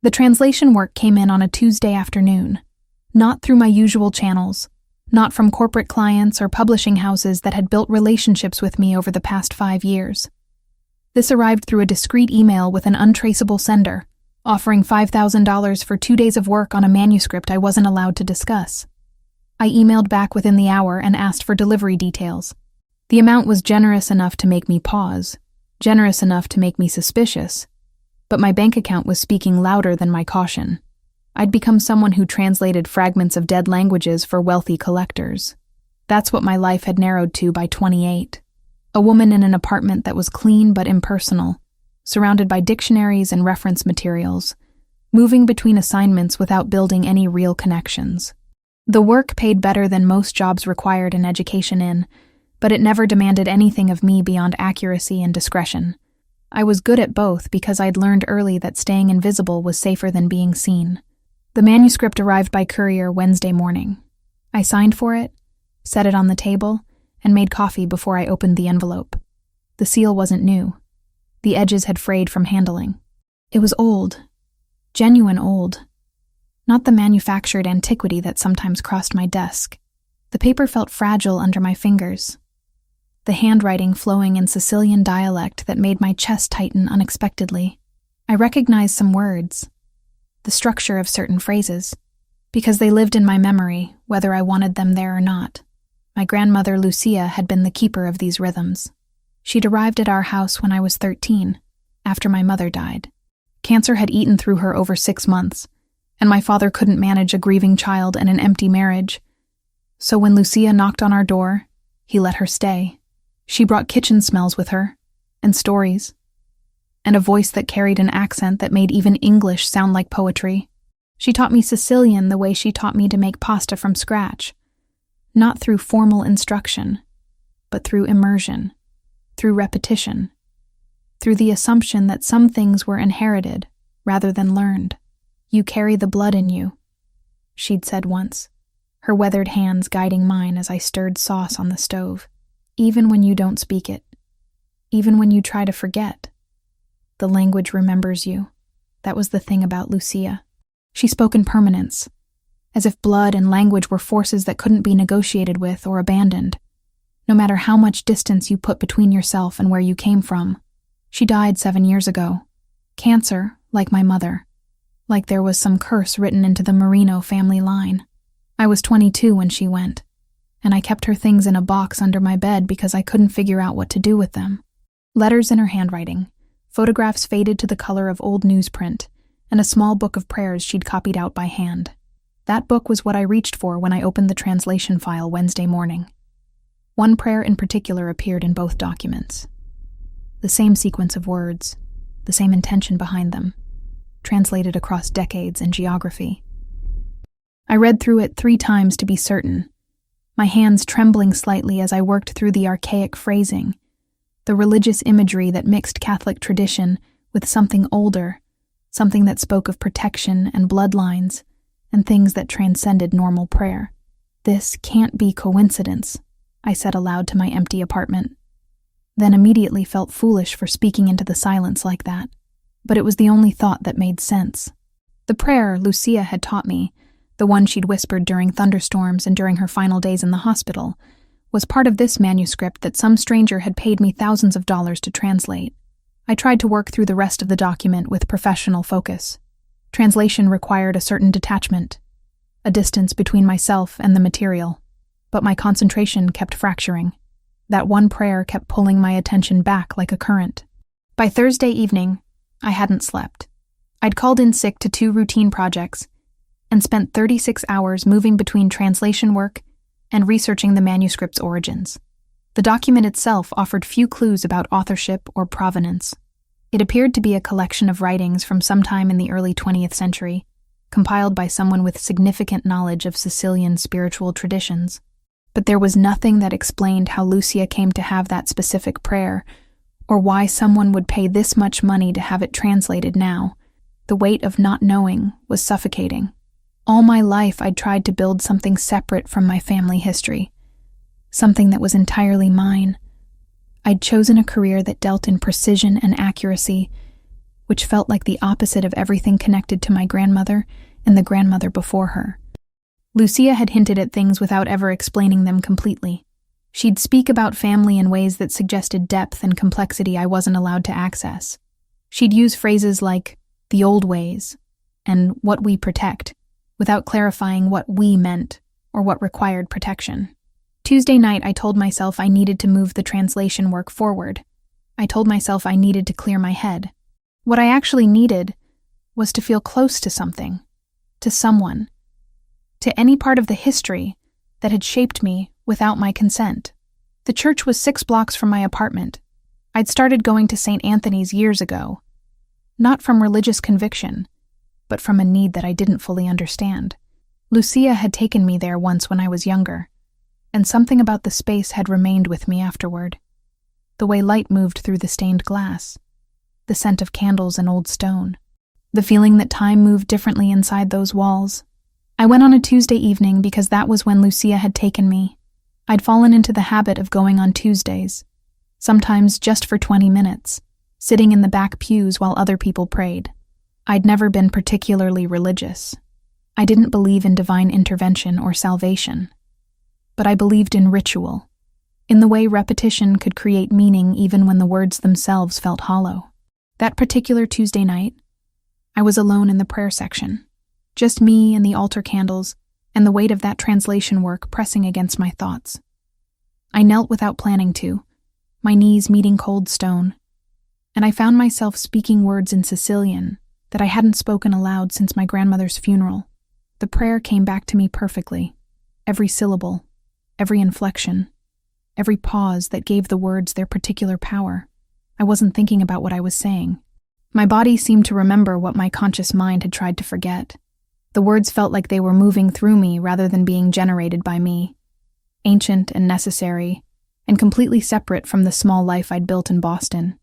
The translation work came in on a Tuesday afternoon, not through my usual channels, not from corporate clients or publishing houses that had built relationships with me over the past 5 years. This arrived through a discreet email with an untraceable sender, offering $5,000 for 2 days of work on a manuscript I wasn't allowed to discuss. I emailed back within the hour and asked for delivery details. The amount was generous enough to make me pause, generous enough to make me suspicious, but my bank account was speaking louder than my caution. I'd become someone who translated fragments of dead languages for wealthy collectors. That's what my life had narrowed to by 28. A woman in an apartment that was clean but impersonal, surrounded by dictionaries and reference materials, moving between assignments without building any real connections. The work paid better than most jobs required an education in, but it never demanded anything of me beyond accuracy and discretion. I was good at both because I'd learned early that staying invisible was safer than being seen. The manuscript arrived by courier Wednesday morning. I signed for it, set it on the table, and made coffee before I opened the envelope. The seal wasn't new. The edges had frayed from handling. It was old. Genuine old. Not the manufactured antiquity that sometimes crossed my desk. The paper felt fragile under my fingers, the handwriting flowing in Sicilian dialect that made my chest tighten unexpectedly. I recognized some words, the structure of certain phrases, because they lived in my memory, whether I wanted them there or not. My grandmother Lucia had been the keeper of these rhythms. She'd arrived at our house when I was 13, after my mother died. Cancer had eaten through her over 6 months, and my father couldn't manage a grieving child and an empty marriage. So when Lucia knocked on our door, he let her stay. She brought kitchen smells with her, and stories, and a voice that carried an accent that made even English sound like poetry. She taught me Sicilian the way she taught me to make pasta from scratch, not through formal instruction, but through immersion, through repetition, through the assumption that some things were inherited rather than learned. You carry the blood in you, she'd said once, her weathered hands guiding mine as I stirred sauce on the stove. Even when you don't speak it, even when you try to forget, the language remembers you. That was the thing about Lucia. She spoke in permanence, as if blood and language were forces that couldn't be negotiated with or abandoned, no matter how much distance you put between yourself and where you came from. She died 7 years ago. Cancer, like my mother. Like there was some curse written into the Marino family line. I was 22 when she went, and I kept her things in a box under my bed because I couldn't figure out what to do with them. Letters in her handwriting, photographs faded to the color of old newsprint, and a small book of prayers she'd copied out by hand. That book was what I reached for when I opened the translation file Wednesday morning. One prayer in particular appeared in both documents. The same sequence of words, the same intention behind them, translated across decades and geography. I read through it 3 times to be certain, my hands trembling slightly as I worked through the archaic phrasing, the religious imagery that mixed Catholic tradition with something older, something that spoke of protection and bloodlines, and things that transcended normal prayer. This can't be coincidence, I said aloud to my empty apartment, then immediately felt foolish for speaking into the silence like that. But it was the only thought that made sense. The prayer Lucia had taught me, the one she'd whispered during thunderstorms and during her final days in the hospital, was part of this manuscript that some stranger had paid me thousands of dollars to translate. I tried to work through the rest of the document with professional focus. Translation required a certain detachment, a distance between myself and the material, but my concentration kept fracturing. That one prayer kept pulling my attention back like a current. By Thursday evening, I hadn't slept. I'd called in sick to 2 routine projects and spent 36 hours moving between translation work and researching the manuscript's origins. The document itself offered few clues about authorship or provenance. It appeared to be a collection of writings from sometime in the early 20th century, compiled by someone with significant knowledge of Sicilian spiritual traditions. But there was nothing that explained how Lucia came to have that specific prayer, or why someone would pay this much money to have it translated now. The weight of not knowing was suffocating. All my life I'd tried to build something separate from my family history, something that was entirely mine. I'd chosen a career that dealt in precision and accuracy, which felt like the opposite of everything connected to my grandmother and the grandmother before her. Lucia had hinted at things without ever explaining them completely. She'd speak about family in ways that suggested depth and complexity I wasn't allowed to access. She'd use phrases like, the old ways, and what we protect, without clarifying what we meant or what required protection. Tuesday night, I told myself I needed to move the translation work forward. I told myself I needed to clear my head. What I actually needed was to feel close to something, to someone, to any part of the history that had shaped me without my consent. The church was 6 blocks from my apartment. I'd started going to St. Anthony's years ago, not from religious conviction, but from a need that I didn't fully understand. Lucia had taken me there once when I was younger, and something about the space had remained with me afterward. The way light moved through the stained glass, the scent of candles and old stone, the feeling that time moved differently inside those walls. I went on a Tuesday evening because that was when Lucia had taken me. I'd fallen into the habit of going on Tuesdays, sometimes just for 20 minutes, sitting in the back pews while other people prayed. I'd never been particularly religious. I didn't believe in divine intervention or salvation. But I believed in ritual, in the way repetition could create meaning even when the words themselves felt hollow. That particular Tuesday night, I was alone in the prayer section, just me and the altar candles and the weight of that translation work pressing against my thoughts. I knelt without planning to, my knees meeting cold stone, and I found myself speaking words in Sicilian that I hadn't spoken aloud since my grandmother's funeral. The prayer came back to me perfectly, every syllable, every inflection, every pause that gave the words their particular power. I wasn't thinking about what I was saying. My body seemed to remember what my conscious mind had tried to forget. The words felt like they were moving through me rather than being generated by me, ancient and necessary, and completely separate from the small life I'd built in Boston.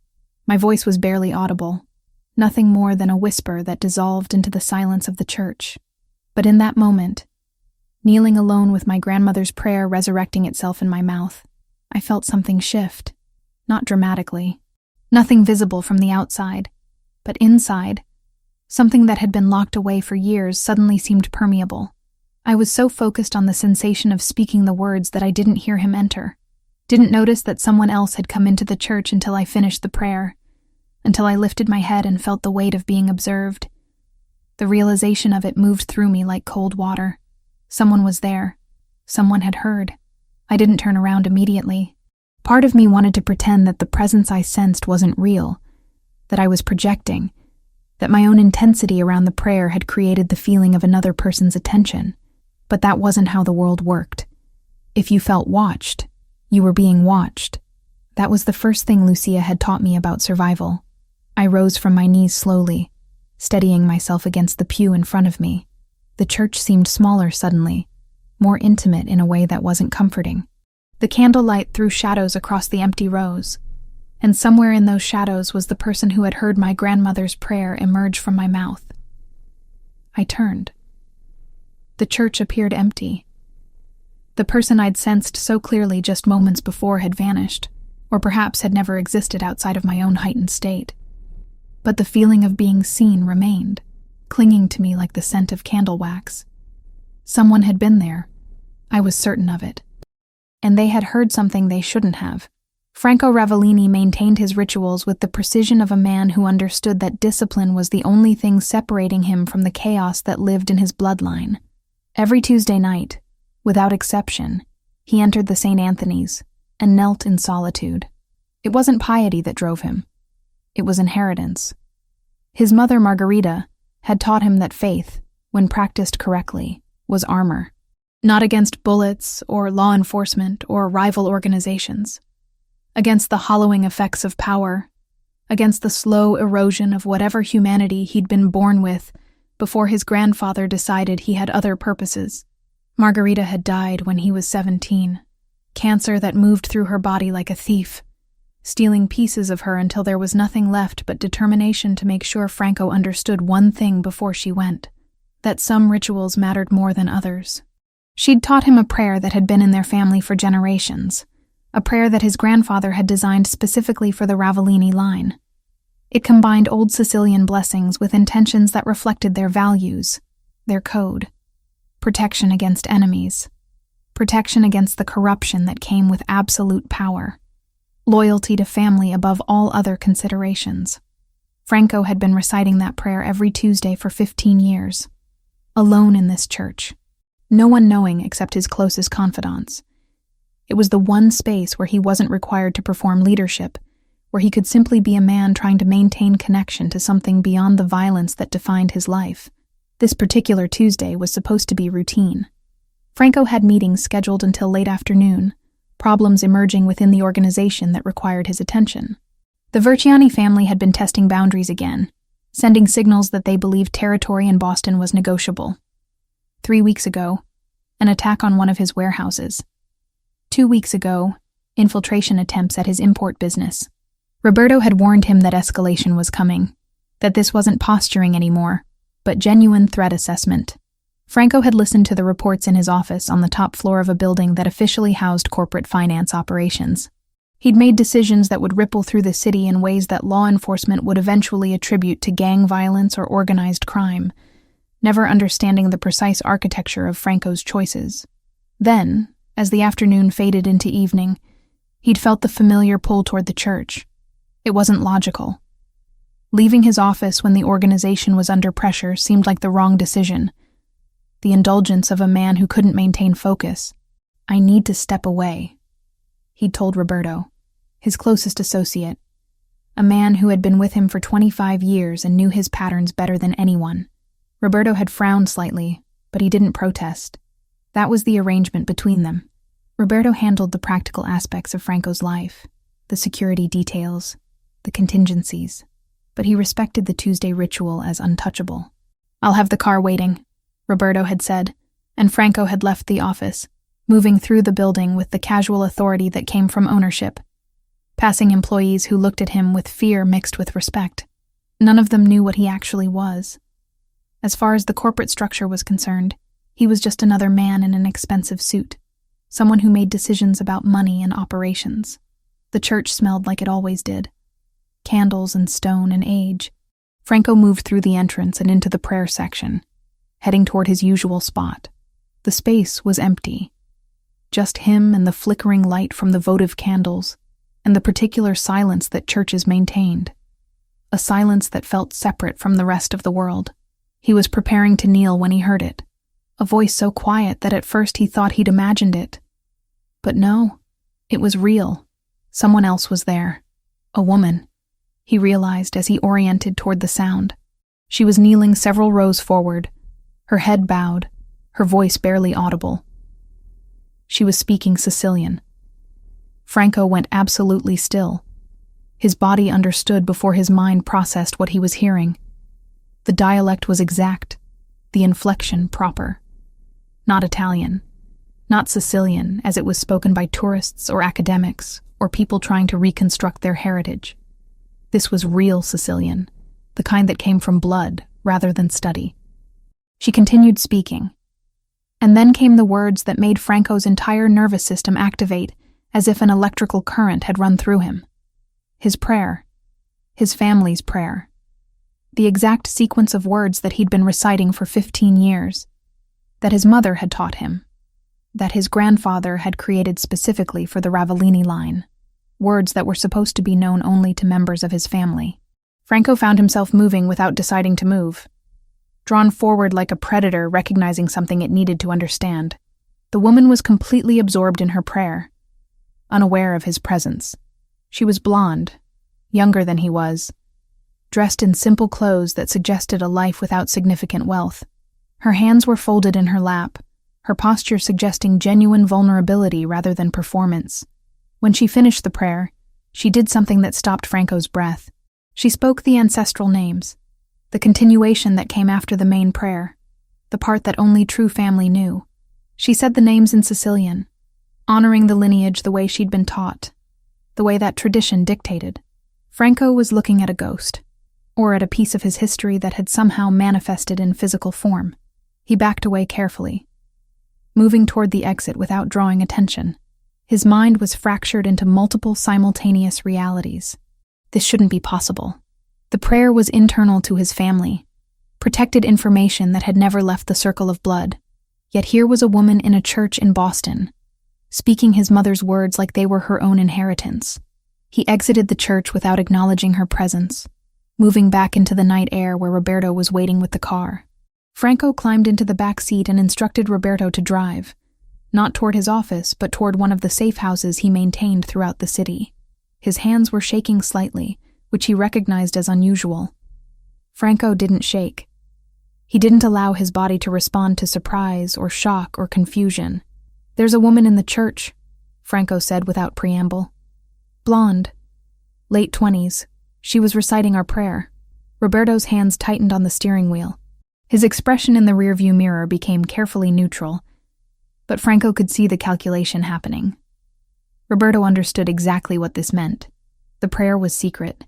My voice was barely audible, nothing more than a whisper that dissolved into the silence of the church. But in that moment, kneeling alone with my grandmother's prayer resurrecting itself in my mouth, I felt something shift, not dramatically, nothing visible from the outside, but inside, something that had been locked away for years suddenly seemed permeable. I was so focused on the sensation of speaking the words that I didn't hear him enter, didn't notice that someone else had come into the church until I finished the prayer, until I lifted my head and felt the weight of being observed. The realization of it moved through me like cold water. Someone was there. Someone had heard. I didn't turn around immediately. Part of me wanted to pretend that the presence I sensed wasn't real, that I was projecting, that my own intensity around the prayer had created the feeling of another person's attention. But that wasn't how the world worked. If you felt watched, you were being watched. That was the first thing Lucia had taught me about survival. I rose from my knees slowly, steadying myself against the pew in front of me. The church seemed smaller suddenly, more intimate in a way that wasn't comforting. The candlelight threw shadows across the empty rows, and somewhere in those shadows was the person who had heard my grandmother's prayer emerge from my mouth. I turned. The church appeared empty. The person I'd sensed so clearly just moments before had vanished, or perhaps had never existed outside of my own heightened state. But the feeling of being seen remained, clinging to me like the scent of candle wax. Someone had been there. I was certain of it. And they had heard something they shouldn't have. Franco Ravellini maintained his rituals with the precision of a man who understood that discipline was the only thing separating him from the chaos that lived in his bloodline. Every Tuesday night, without exception, he entered the St. Anthony's and knelt in solitude. It wasn't piety that drove him. It was inheritance. His mother, Margarita, had taught him that faith, when practiced correctly, was armor, not against bullets or law enforcement or rival organizations, against the hollowing effects of power, against the slow erosion of whatever humanity he'd been born with before his grandfather decided he had other purposes. Margarita had died when he was 17, cancer that moved through her body like a thief, stealing pieces of her until there was nothing left but determination to make sure Franco understood one thing before she went, that some rituals mattered more than others. She'd taught him a prayer that had been in their family for generations, a prayer that his grandfather had designed specifically for the Ravellini line. It combined old Sicilian blessings with intentions that reflected their values, their code. Protection against enemies. Protection against the corruption that came with absolute power. Loyalty to family above all other considerations. Franco had been reciting that prayer every Tuesday for 15 years. Alone in this church. No one knowing except his closest confidants. It was the one space where he wasn't required to perform leadership, where he could simply be a man trying to maintain connection to something beyond the violence that defined his life. This particular Tuesday was supposed to be routine. Franco had meetings scheduled until late afternoon, problems emerging within the organization that required his attention. The Verciani family had been testing boundaries again, sending signals that they believed territory in Boston was negotiable. 3 weeks ago, an attack on one of his warehouses. 2 weeks ago, infiltration attempts at his import business. Roberto had warned him that escalation was coming, that this wasn't posturing anymore, but genuine threat assessment. Franco had listened to the reports in his office on the top floor of a building that officially housed corporate finance operations. He'd made decisions that would ripple through the city in ways that law enforcement would eventually attribute to gang violence or organized crime, never understanding the precise architecture of Franco's choices. Then, as the afternoon faded into evening, he'd felt the familiar pull toward the church. It wasn't logical. Leaving his office when the organization was under pressure seemed like the wrong decision. The indulgence of a man who couldn't maintain focus. "I need to step away," he'd told Roberto, his closest associate, a man who had been with him for 25 years and knew his patterns better than anyone. Roberto had frowned slightly, but he didn't protest. That was the arrangement between them. Roberto handled the practical aspects of Franco's life, the security details, the contingencies, but he respected the Tuesday ritual as untouchable. "I'll have the car waiting," Roberto had said, and Franco had left the office, moving through the building with the casual authority that came from ownership, passing employees who looked at him with fear mixed with respect. None of them knew what he actually was. As far as the corporate structure was concerned, he was just another man in an expensive suit, someone who made decisions about money and operations. The church smelled like it always did. Candles and stone and age. Franco moved through the entrance and into the prayer section, heading toward his usual spot. The space was empty. Just him and the flickering light from the votive candles, and the particular silence that churches maintained. A silence that felt separate from the rest of the world. He was preparing to kneel when he heard it. A voice so quiet that at first he thought he'd imagined it. But no, it was real. Someone else was there. A woman, he realized as he oriented toward the sound. She was kneeling several rows forward, her head bowed, her voice barely audible. She was speaking Sicilian. Franco went absolutely still. His body understood before his mind processed what he was hearing. The dialect was exact, the inflection proper. Not Italian, not Sicilian as it was spoken by tourists or academics or people trying to reconstruct their heritage. This was real Sicilian, the kind that came from blood rather than study. She continued speaking. And then came the words that made Franco's entire nervous system activate as if an electrical current had run through him. His prayer. His family's prayer. The exact sequence of words that he'd been reciting for 15 years. That his mother had taught him. That his grandfather had created specifically for the Ravellini line. Words that were supposed to be known only to members of his family. Franco found himself moving without deciding to move. Drawn forward like a predator recognizing something it needed to understand. The woman was completely absorbed in her prayer, unaware of his presence. She was blonde, younger than he was, dressed in simple clothes that suggested a life without significant wealth. Her hands were folded in her lap, her posture suggesting genuine vulnerability rather than performance. When she finished the prayer, she did something that stopped Franco's breath. She spoke the ancestral names. The continuation that came after the main prayer, the part that only true family knew. She said the names in Sicilian, honoring the lineage the way she'd been taught, the way that tradition dictated. Franco was looking at a ghost, or at a piece of his history that had somehow manifested in physical form. He backed away carefully, moving toward the exit without drawing attention. His mind was fractured into multiple simultaneous realities. This shouldn't be possible. The prayer was internal to his family, protected information that had never left the circle of blood. Yet here was a woman in a church in Boston, speaking his mother's words like they were her own inheritance. He exited the church without acknowledging her presence, moving back into the night air where Roberto was waiting with the car. Franco climbed into the back seat and instructed Roberto to drive, not toward his office, but toward one of the safe houses he maintained throughout the city. His hands were shaking slightly, which he recognized as unusual. Franco didn't shake. He didn't allow his body to respond to surprise or shock or confusion. "There's a woman in the church," Franco said without preamble. "Blonde. Late 20s. She was reciting our prayer." Roberto's hands tightened on the steering wheel. His expression in the rearview mirror became carefully neutral, but Franco could see the calculation happening. Roberto understood exactly what this meant. The prayer was secret.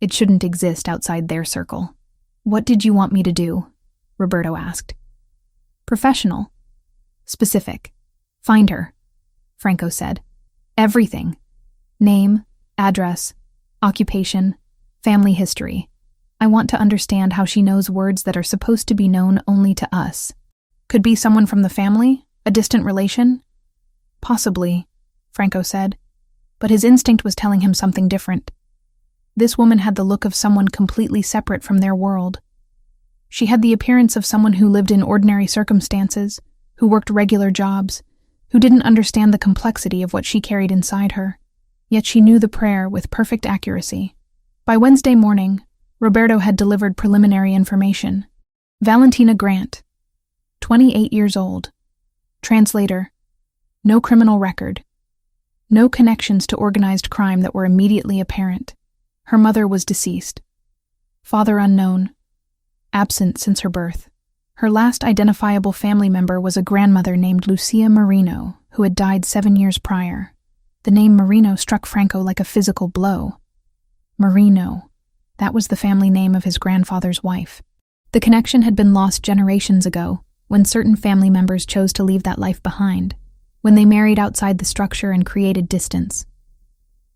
It shouldn't exist outside their circle. "What did you want me to do?" Roberto asked. "Professional. Specific. Find her," Franco said. "Everything. Name, address, occupation, family history. I want to understand how she knows words that are supposed to be known only to us. Could be someone from the family, a distant relation?" "Possibly," Franco said, but his instinct was telling him something different. This woman had the look of someone completely separate from their world. She had the appearance of someone who lived in ordinary circumstances, who worked regular jobs, who didn't understand the complexity of what she carried inside her. Yet she knew the prayer with perfect accuracy. By Wednesday morning, Roberto had delivered preliminary information. Valentina Grant, 28 years old. Translator. No criminal record. No connections to organized crime that were immediately apparent. Her mother was deceased. Father unknown. Absent since her birth. Her last identifiable family member was a grandmother named Lucia Marino, who had died 7 years prior. The name Marino struck Franco like a physical blow. Marino. That was the family name of his grandfather's wife. The connection had been lost generations ago, when certain family members chose to leave that life behind, when they married outside the structure and created distance.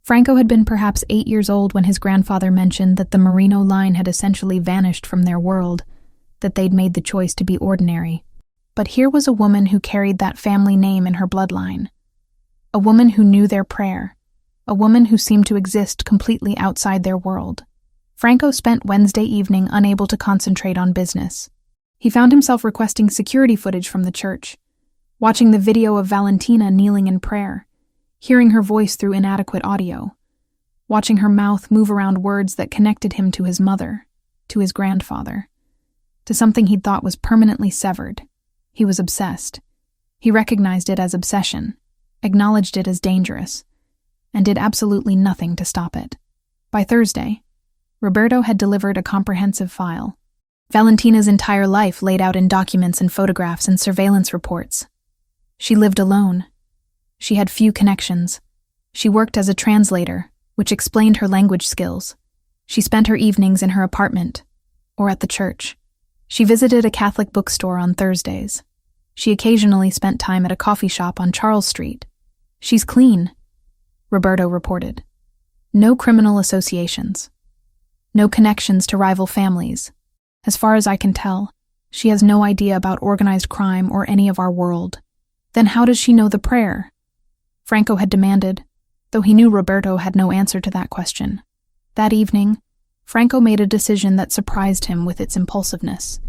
Franco had been perhaps 8 years old when his grandfather mentioned that the Marino line had essentially vanished from their world, that they'd made the choice to be ordinary. But here was a woman who carried that family name in her bloodline. A woman who knew their prayer. A woman who seemed to exist completely outside their world. Franco spent Wednesday evening unable to concentrate on business. He found himself requesting security footage from the church, watching the video of Valentina kneeling in prayer, hearing her voice through inadequate audio, watching her mouth move around words that connected him to his mother, to his grandfather, to something he'd thought was permanently severed. He was obsessed. He recognized it as obsession, acknowledged it as dangerous, and did absolutely nothing to stop it. By Thursday, Roberto had delivered a comprehensive file. Valentina's entire life laid out in documents and photographs and surveillance reports. She lived alone. She had few connections. She worked as a translator, which explained her language skills. She spent her evenings in her apartment, or at the church. She visited a Catholic bookstore on Thursdays. She occasionally spent time at a coffee shop on Charles Street. "She's clean," Roberto reported. "No criminal associations. No connections to rival families. As far as I can tell, she has no idea about organized crime or any of our world. Then how does she know the prayer?" Franco had demanded, though he knew Roberto had no answer to that question. That evening, Franco made a decision that surprised him with its impulsiveness.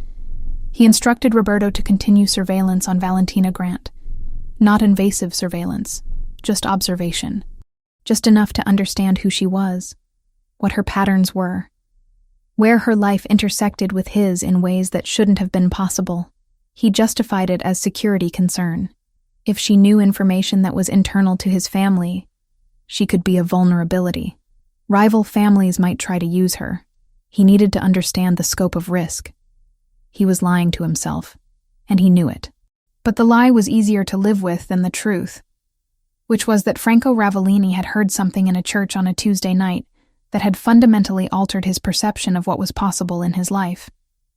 He instructed Roberto to continue surveillance on Valentina Grant. Not invasive surveillance, just observation. Just enough to understand who she was, what her patterns were, where her life intersected with his in ways that shouldn't have been possible. He justified it as security concern. If she knew information that was internal to his family, she could be a vulnerability. Rival families might try to use her. He needed to understand the scope of risk. He was lying to himself, and he knew it. But the lie was easier to live with than the truth, which was that Franco Ravellini had heard something in a church on a Tuesday night that had fundamentally altered his perception of what was possible in his life.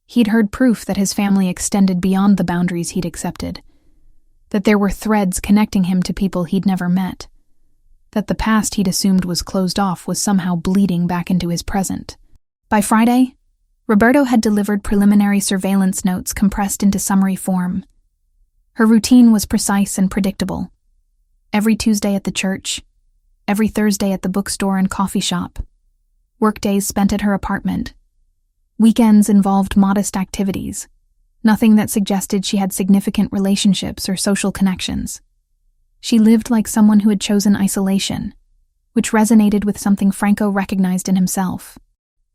He'd heard proof that his family extended beyond the boundaries he'd accepted, that there were threads connecting him to people he'd never met, that the past he'd assumed was closed off was somehow bleeding back into his present. By Friday, Roberto had delivered preliminary surveillance notes compressed into summary form. Her routine was precise and predictable. Every Tuesday at the church, every Thursday at the bookstore and coffee shop, workdays spent at her apartment. Weekends involved modest activities, nothing that suggested she had significant relationships or social connections. She lived like someone who had chosen isolation, which resonated with something Franco recognized in himself.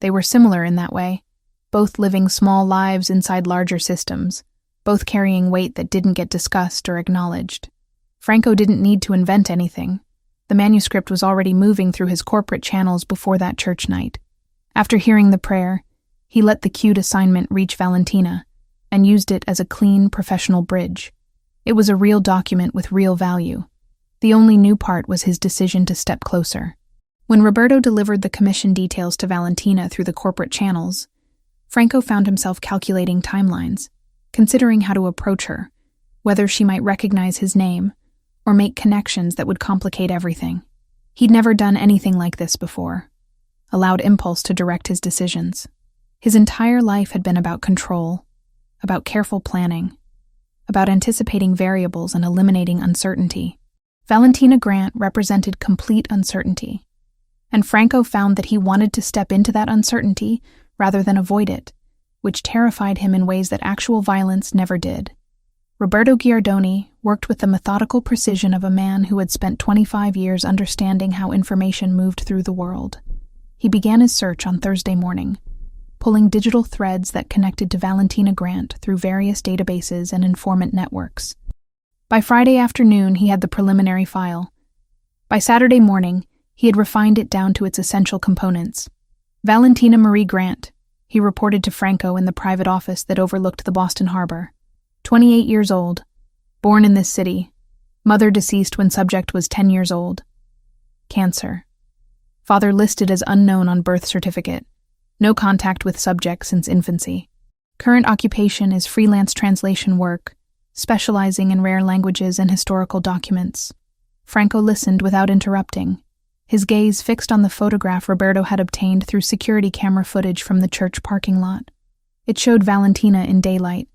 They were similar in that way, both living small lives inside larger systems, both carrying weight that didn't get discussed or acknowledged. Franco didn't need to invent anything. The manuscript was already moving through his corporate channels before that church night. After hearing the prayer, he let the cued assignment reach Valentina and used it as a clean, professional bridge. It was a real document with real value. The only new part was his decision to step closer. When Roberto delivered the commission details to Valentina through the corporate channels, Franco found himself calculating timelines, considering how to approach her, whether she might recognize his name, or make connections that would complicate everything. He'd never done anything like this before, allowed impulse to direct his decisions. His entire life had been about control, about careful planning, about anticipating variables and eliminating uncertainty. Valentina Grant represented complete uncertainty, and Franco found that he wanted to step into that uncertainty rather than avoid it, which terrified him in ways that actual violence never did. Roberto Giardoni worked with the methodical precision of a man who had spent 25 years understanding how information moved through the world. He began his search on Thursday morning, pulling digital threads that connected to Valentina Grant through various databases and informant networks. By Friday afternoon, he had the preliminary file. By Saturday morning, he had refined it down to its essential components. Valentina Marie Grant, he reported to Franco in the private office that overlooked the Boston Harbor. 28 years old, born in this city, mother deceased when subject was 10 years old. Cancer. Father listed as unknown on birth certificate. No contact with subject since infancy. Current occupation is freelance translation work, specializing in rare languages and historical documents. Franco listened without interrupting, his gaze fixed on the photograph Roberto had obtained through security camera footage from the church parking lot. It showed Valentina in daylight,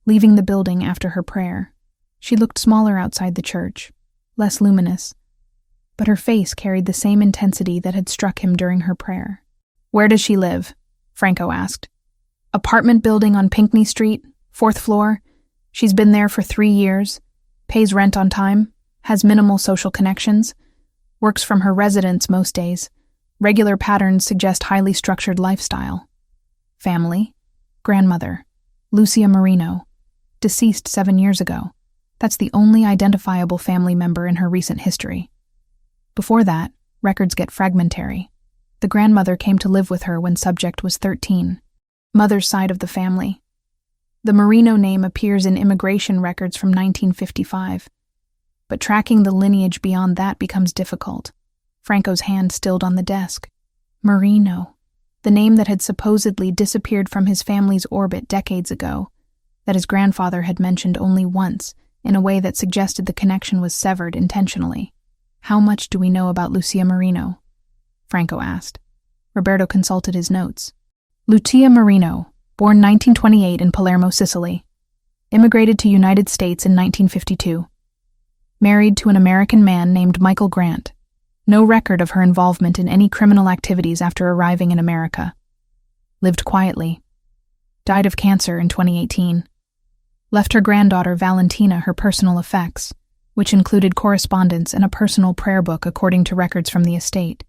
leaving the building after her prayer. She looked smaller outside the church, less luminous, but her face carried the same intensity that had struck him during her prayer. "Where does she live?" Franco asked. "Apartment building on Pinckney Street, 4th floor. She's been there for 3 years, pays rent on time, has minimal social connections, works from her residence most days. Regular patterns suggest highly structured lifestyle. Family: grandmother, Lucia Marino, deceased 7 years ago. That's the only identifiable family member in her recent history. Before that, records get fragmentary. The grandmother came to live with her when subject was 13. Mother's side of the family. The Marino name appears in immigration records from 1955, but tracking the lineage beyond that becomes difficult." Franco's hand stilled on the desk. Marino, the name that had supposedly disappeared from his family's orbit decades ago, that his grandfather had mentioned only once in a way that suggested the connection was severed intentionally. "How much do we know about Lucia Marino?" Franco asked. Roberto consulted his notes. "Lucia Marino, born 1928 in Palermo, Sicily. Immigrated to United States in 1952. Married to an American man named Michael Grant. No record of her involvement in any criminal activities after arriving in America. Lived quietly. Died of cancer in 2018. Left her granddaughter Valentina her personal effects, which included correspondence and a personal prayer book according to records from the estate.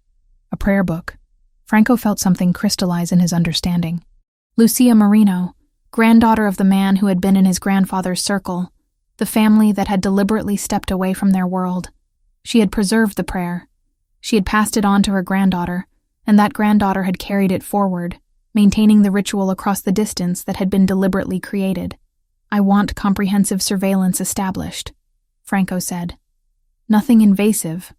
A prayer book. Franco felt something crystallize in his understanding. Lucia Marino, granddaughter of the man who had been in his grandfather's circle, the family that had deliberately stepped away from their world. She had preserved the prayer. She had passed it on to her granddaughter, and that granddaughter had carried it forward, maintaining the ritual across the distance that had been deliberately created. "I want comprehensive surveillance established," Franco said. "Nothing invasive.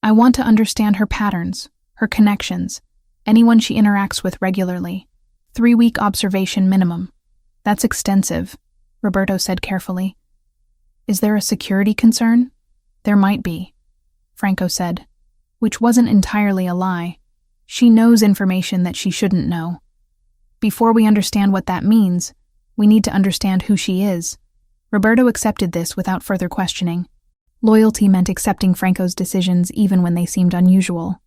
I want to understand her patterns, her connections, anyone she interacts with regularly. 3-week observation minimum." "That's extensive," Roberto said carefully. "Is there a security concern?" "There might be," Franco said, which wasn't entirely a lie. She knows information that she shouldn't know. Before we understand what that means, we need to understand who she is. Roberto accepted this without further questioning. Loyalty meant accepting Franco's decisions even when they seemed unusual.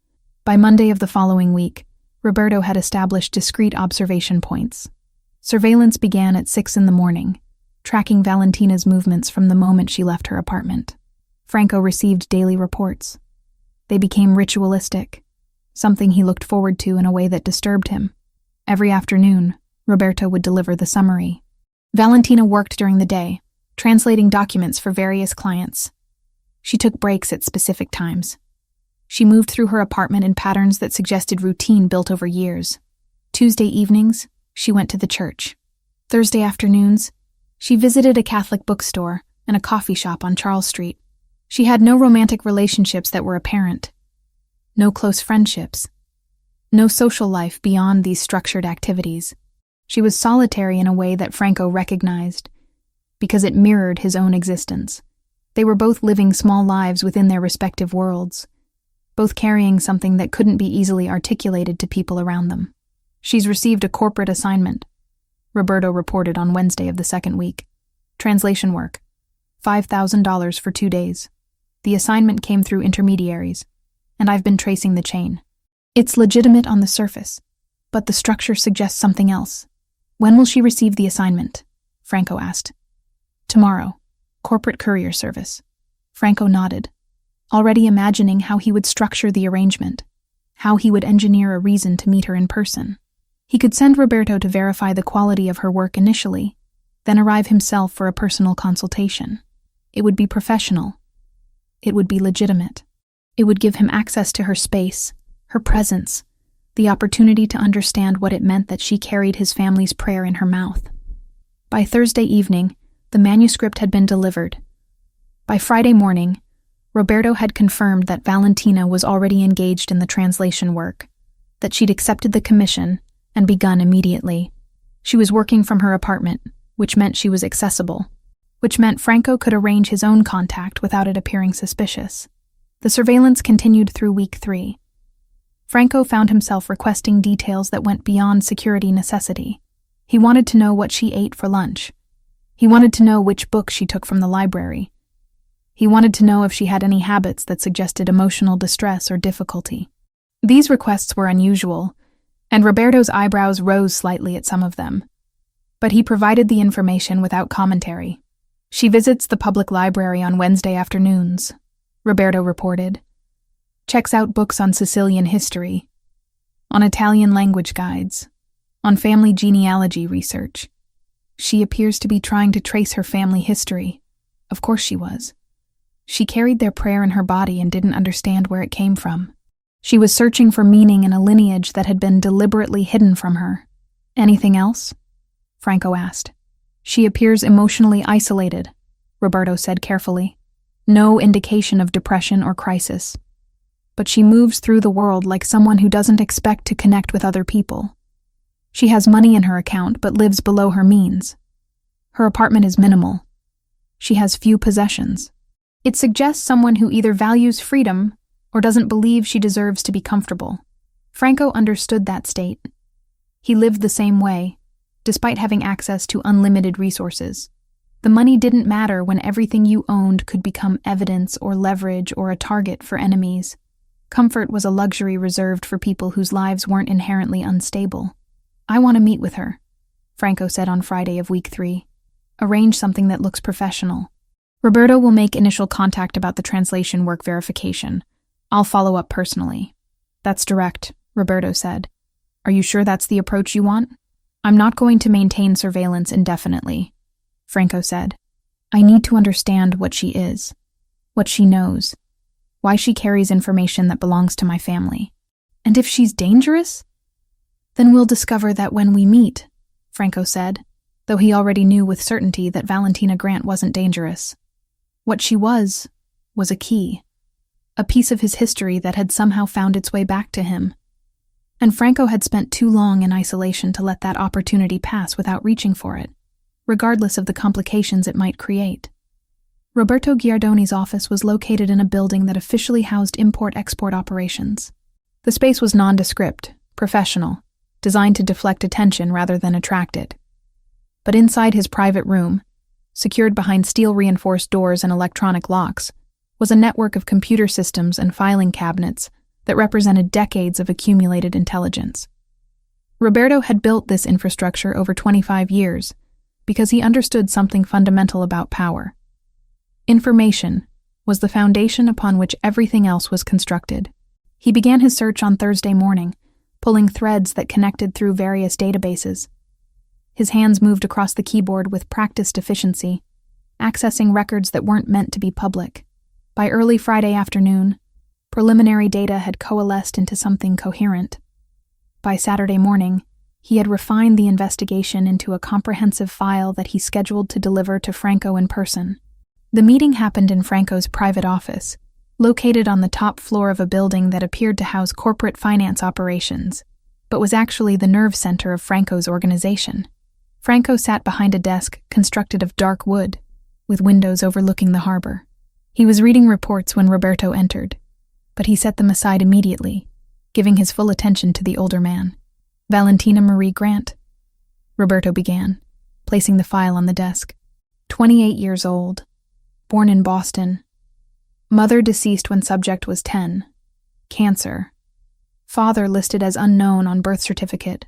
By Monday of the following week, Roberto had established discrete observation points. Surveillance began at 6 a.m, tracking Valentina's movements from the moment she left her apartment. Franco received daily reports. They became ritualistic, something he looked forward to in a way that disturbed him. Every afternoon, Roberto would deliver the summary. Valentina worked during the day, translating documents for various clients. She took breaks at specific times. She moved through her apartment in patterns that suggested routine built over years. Tuesday evenings, she went to the church. Thursday afternoons, she visited a Catholic bookstore and a coffee shop on Charles Street. She had no romantic relationships that were apparent. No close friendships. No social life beyond these structured activities. She was solitary in a way that Franco recognized, because it mirrored his own existence. They were both living small lives within their respective worlds, both carrying something that couldn't be easily articulated to people around them. She's received a corporate assignment, Roberto reported on Wednesday of the second week. Translation work. $5,000 for 2 days. The assignment came through intermediaries, and I've been tracing the chain. It's legitimate on the surface, but the structure suggests something else. When will she receive the assignment? Franco asked. Tomorrow. Corporate courier service. Franco nodded, already imagining how he would structure the arrangement, how he would engineer a reason to meet her in person. He could send Roberto to verify the quality of her work initially, then arrive himself for a personal consultation. It would be professional. It would be legitimate. It would give him access to her space, her presence, the opportunity to understand what it meant that she carried his family's prayer in her mouth. By Thursday evening, the manuscript had been delivered. By Friday morning, Roberto had confirmed that Valentina was already engaged in the translation work, that she'd accepted the commission and begun immediately. She was working from her apartment, which meant she was accessible, which meant Franco could arrange his own contact without it appearing suspicious. The surveillance continued through week 3. Franco found himself requesting details that went beyond security necessity. He wanted to know what she ate for lunch. He wanted to know which book she took from the library. He wanted to know if she had any habits that suggested emotional distress or difficulty. These requests were unusual, and Roberto's eyebrows rose slightly at some of them. But he provided the information without commentary. She visits the public library on Wednesday afternoons, Roberto reported. Checks out books on Sicilian history, on Italian language guides, on family genealogy research. She appears to be trying to trace her family history. Of course she was. She carried their prayer in her body and didn't understand where it came from. She was searching for meaning in a lineage that had been deliberately hidden from her. Anything else? Franco asked. She appears emotionally isolated, Roberto said carefully. No indication of depression or crisis. But she moves through the world like someone who doesn't expect to connect with other people. She has money in her account but lives below her means. Her apartment is minimal. She has few possessions. It suggests someone who either values freedom or doesn't believe she deserves to be comfortable. Franco understood that state. He lived the same way, despite having access to unlimited resources. The money didn't matter when everything you owned could become evidence or leverage or a target for enemies. Comfort was a luxury reserved for people whose lives weren't inherently unstable. I want to meet with her, Franco said on Friday of week 3. Arrange something that looks professional. Roberto will make initial contact about the translation work verification. I'll follow up personally. That's direct, Roberto said. Are you sure that's the approach you want? I'm not going to maintain surveillance indefinitely, Franco said. I need to understand what she is, what she knows, why she carries information that belongs to my family. And if she's dangerous? Then we'll discover that when we meet, Franco said, though he already knew with certainty that Valentina Grant wasn't dangerous. What she was a key, a piece of his history that had somehow found its way back to him. And Franco had spent too long in isolation to let that opportunity pass without reaching for it, regardless of the complications it might create. Roberto Giardoni's office was located in a building that officially housed import-export operations. The space was nondescript, professional, designed to deflect attention rather than attract it. But inside his private room, secured behind steel-reinforced doors and electronic locks, was a network of computer systems and filing cabinets that represented decades of accumulated intelligence. Roberto had built this infrastructure over 25 years because he understood something fundamental about power. Information was the foundation upon which everything else was constructed. He began his search on Thursday morning, pulling threads that connected through various databases. His hands moved across the keyboard with practiced efficiency, accessing records that weren't meant to be public. By early Friday afternoon, preliminary data had coalesced into something coherent. By Saturday morning, he had refined the investigation into a comprehensive file that he scheduled to deliver to Franco in person. The meeting happened in Franco's private office, located on the top floor of a building that appeared to house corporate finance operations, but was actually the nerve center of Franco's organization. Franco sat behind a desk constructed of dark wood, with windows overlooking the harbor. He was reading reports when Roberto entered, but he set them aside immediately, giving his full attention to the older man. Valentina Marie Grant, Roberto began, placing the file on the desk. 28 years old, born in Boston. Mother deceased when subject was 10. Cancer. Father listed as unknown on birth certificate.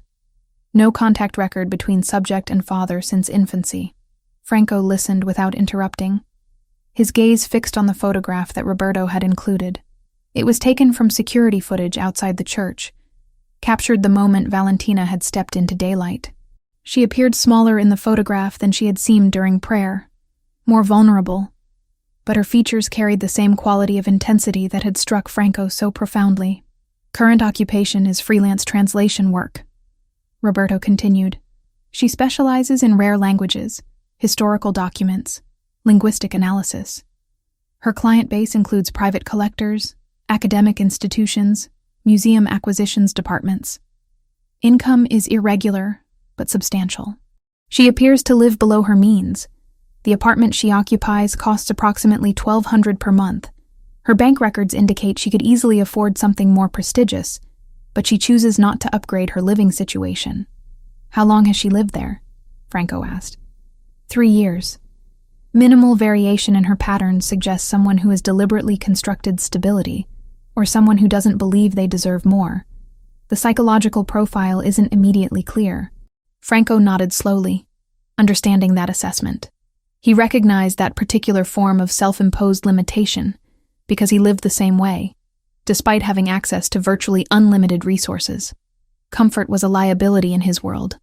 No contact record between subject and father since infancy. Franco listened without interrupting, his gaze fixed on the photograph that Roberto had included. It was taken from security footage outside the church, captured the moment Valentina had stepped into daylight. She appeared smaller in the photograph than she had seemed during prayer, more vulnerable, but her features carried the same quality of intensity that had struck Franco so profoundly. Current occupation is freelance translation work, Roberto continued. She specializes in rare languages, historical documents, linguistic analysis. Her client base includes private collectors, academic institutions, museum acquisitions departments. Income is irregular, but substantial. She appears to live below her means. The apartment she occupies costs approximately $1,200 per month. Her bank records indicate she could easily afford something more prestigious, but she chooses not to upgrade her living situation. How long has she lived there? Franco asked. 3 years. Minimal variation in her patterns suggests someone who has deliberately constructed stability, or someone who doesn't believe they deserve more. The psychological profile isn't immediately clear. Franco nodded slowly, understanding that assessment. He recognized that particular form of self-imposed limitation because he lived the same way, despite having access to virtually unlimited resources. Comfort was a liability in his world,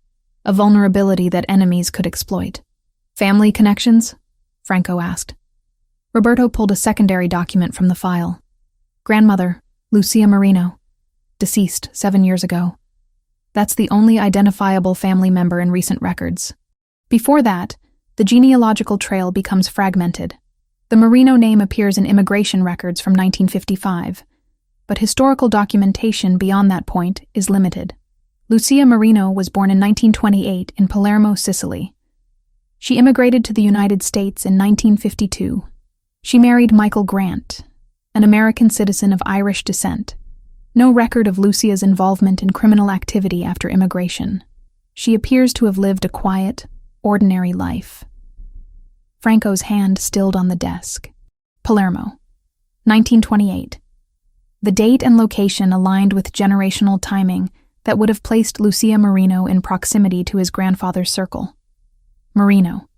a vulnerability that enemies could exploit. Family connections? Franco asked. Roberto pulled a secondary document from the file. Grandmother, Lucia Marino, deceased 7 years ago. That's the only identifiable family member in recent records. Before that, the genealogical trail becomes fragmented. The Marino name appears in immigration records from 1955, but historical documentation beyond that point is limited. Lucia Marino was born in 1928 in Palermo, Sicily. She immigrated to the United States in 1952. She married Michael Grant, an American citizen of Irish descent. No record of Lucia's involvement in criminal activity after immigration. She appears to have lived a quiet, ordinary life. Franco's hand stilled on the desk. Palermo, 1928. The date and location aligned with generational timing that would have placed Lucia Marino in proximity to his grandfather's circle. Marino,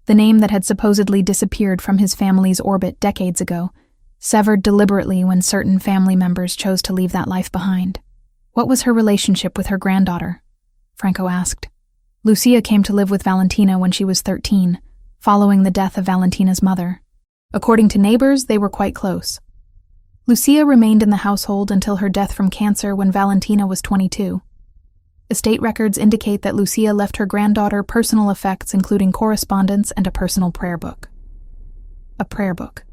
the name that had supposedly disappeared from his family's orbit decades ago, severed deliberately when certain family members chose to leave that life behind. What was her relationship with her granddaughter? Franco asked. Lucia came to live with Valentina when she was 13, following the death of Valentina's mother. According to neighbors, they were quite close. Lucia remained in the household until her death from cancer when Valentina was 22. Estate records indicate that Lucia left her granddaughter personal effects including correspondence and a personal prayer book. A prayer book.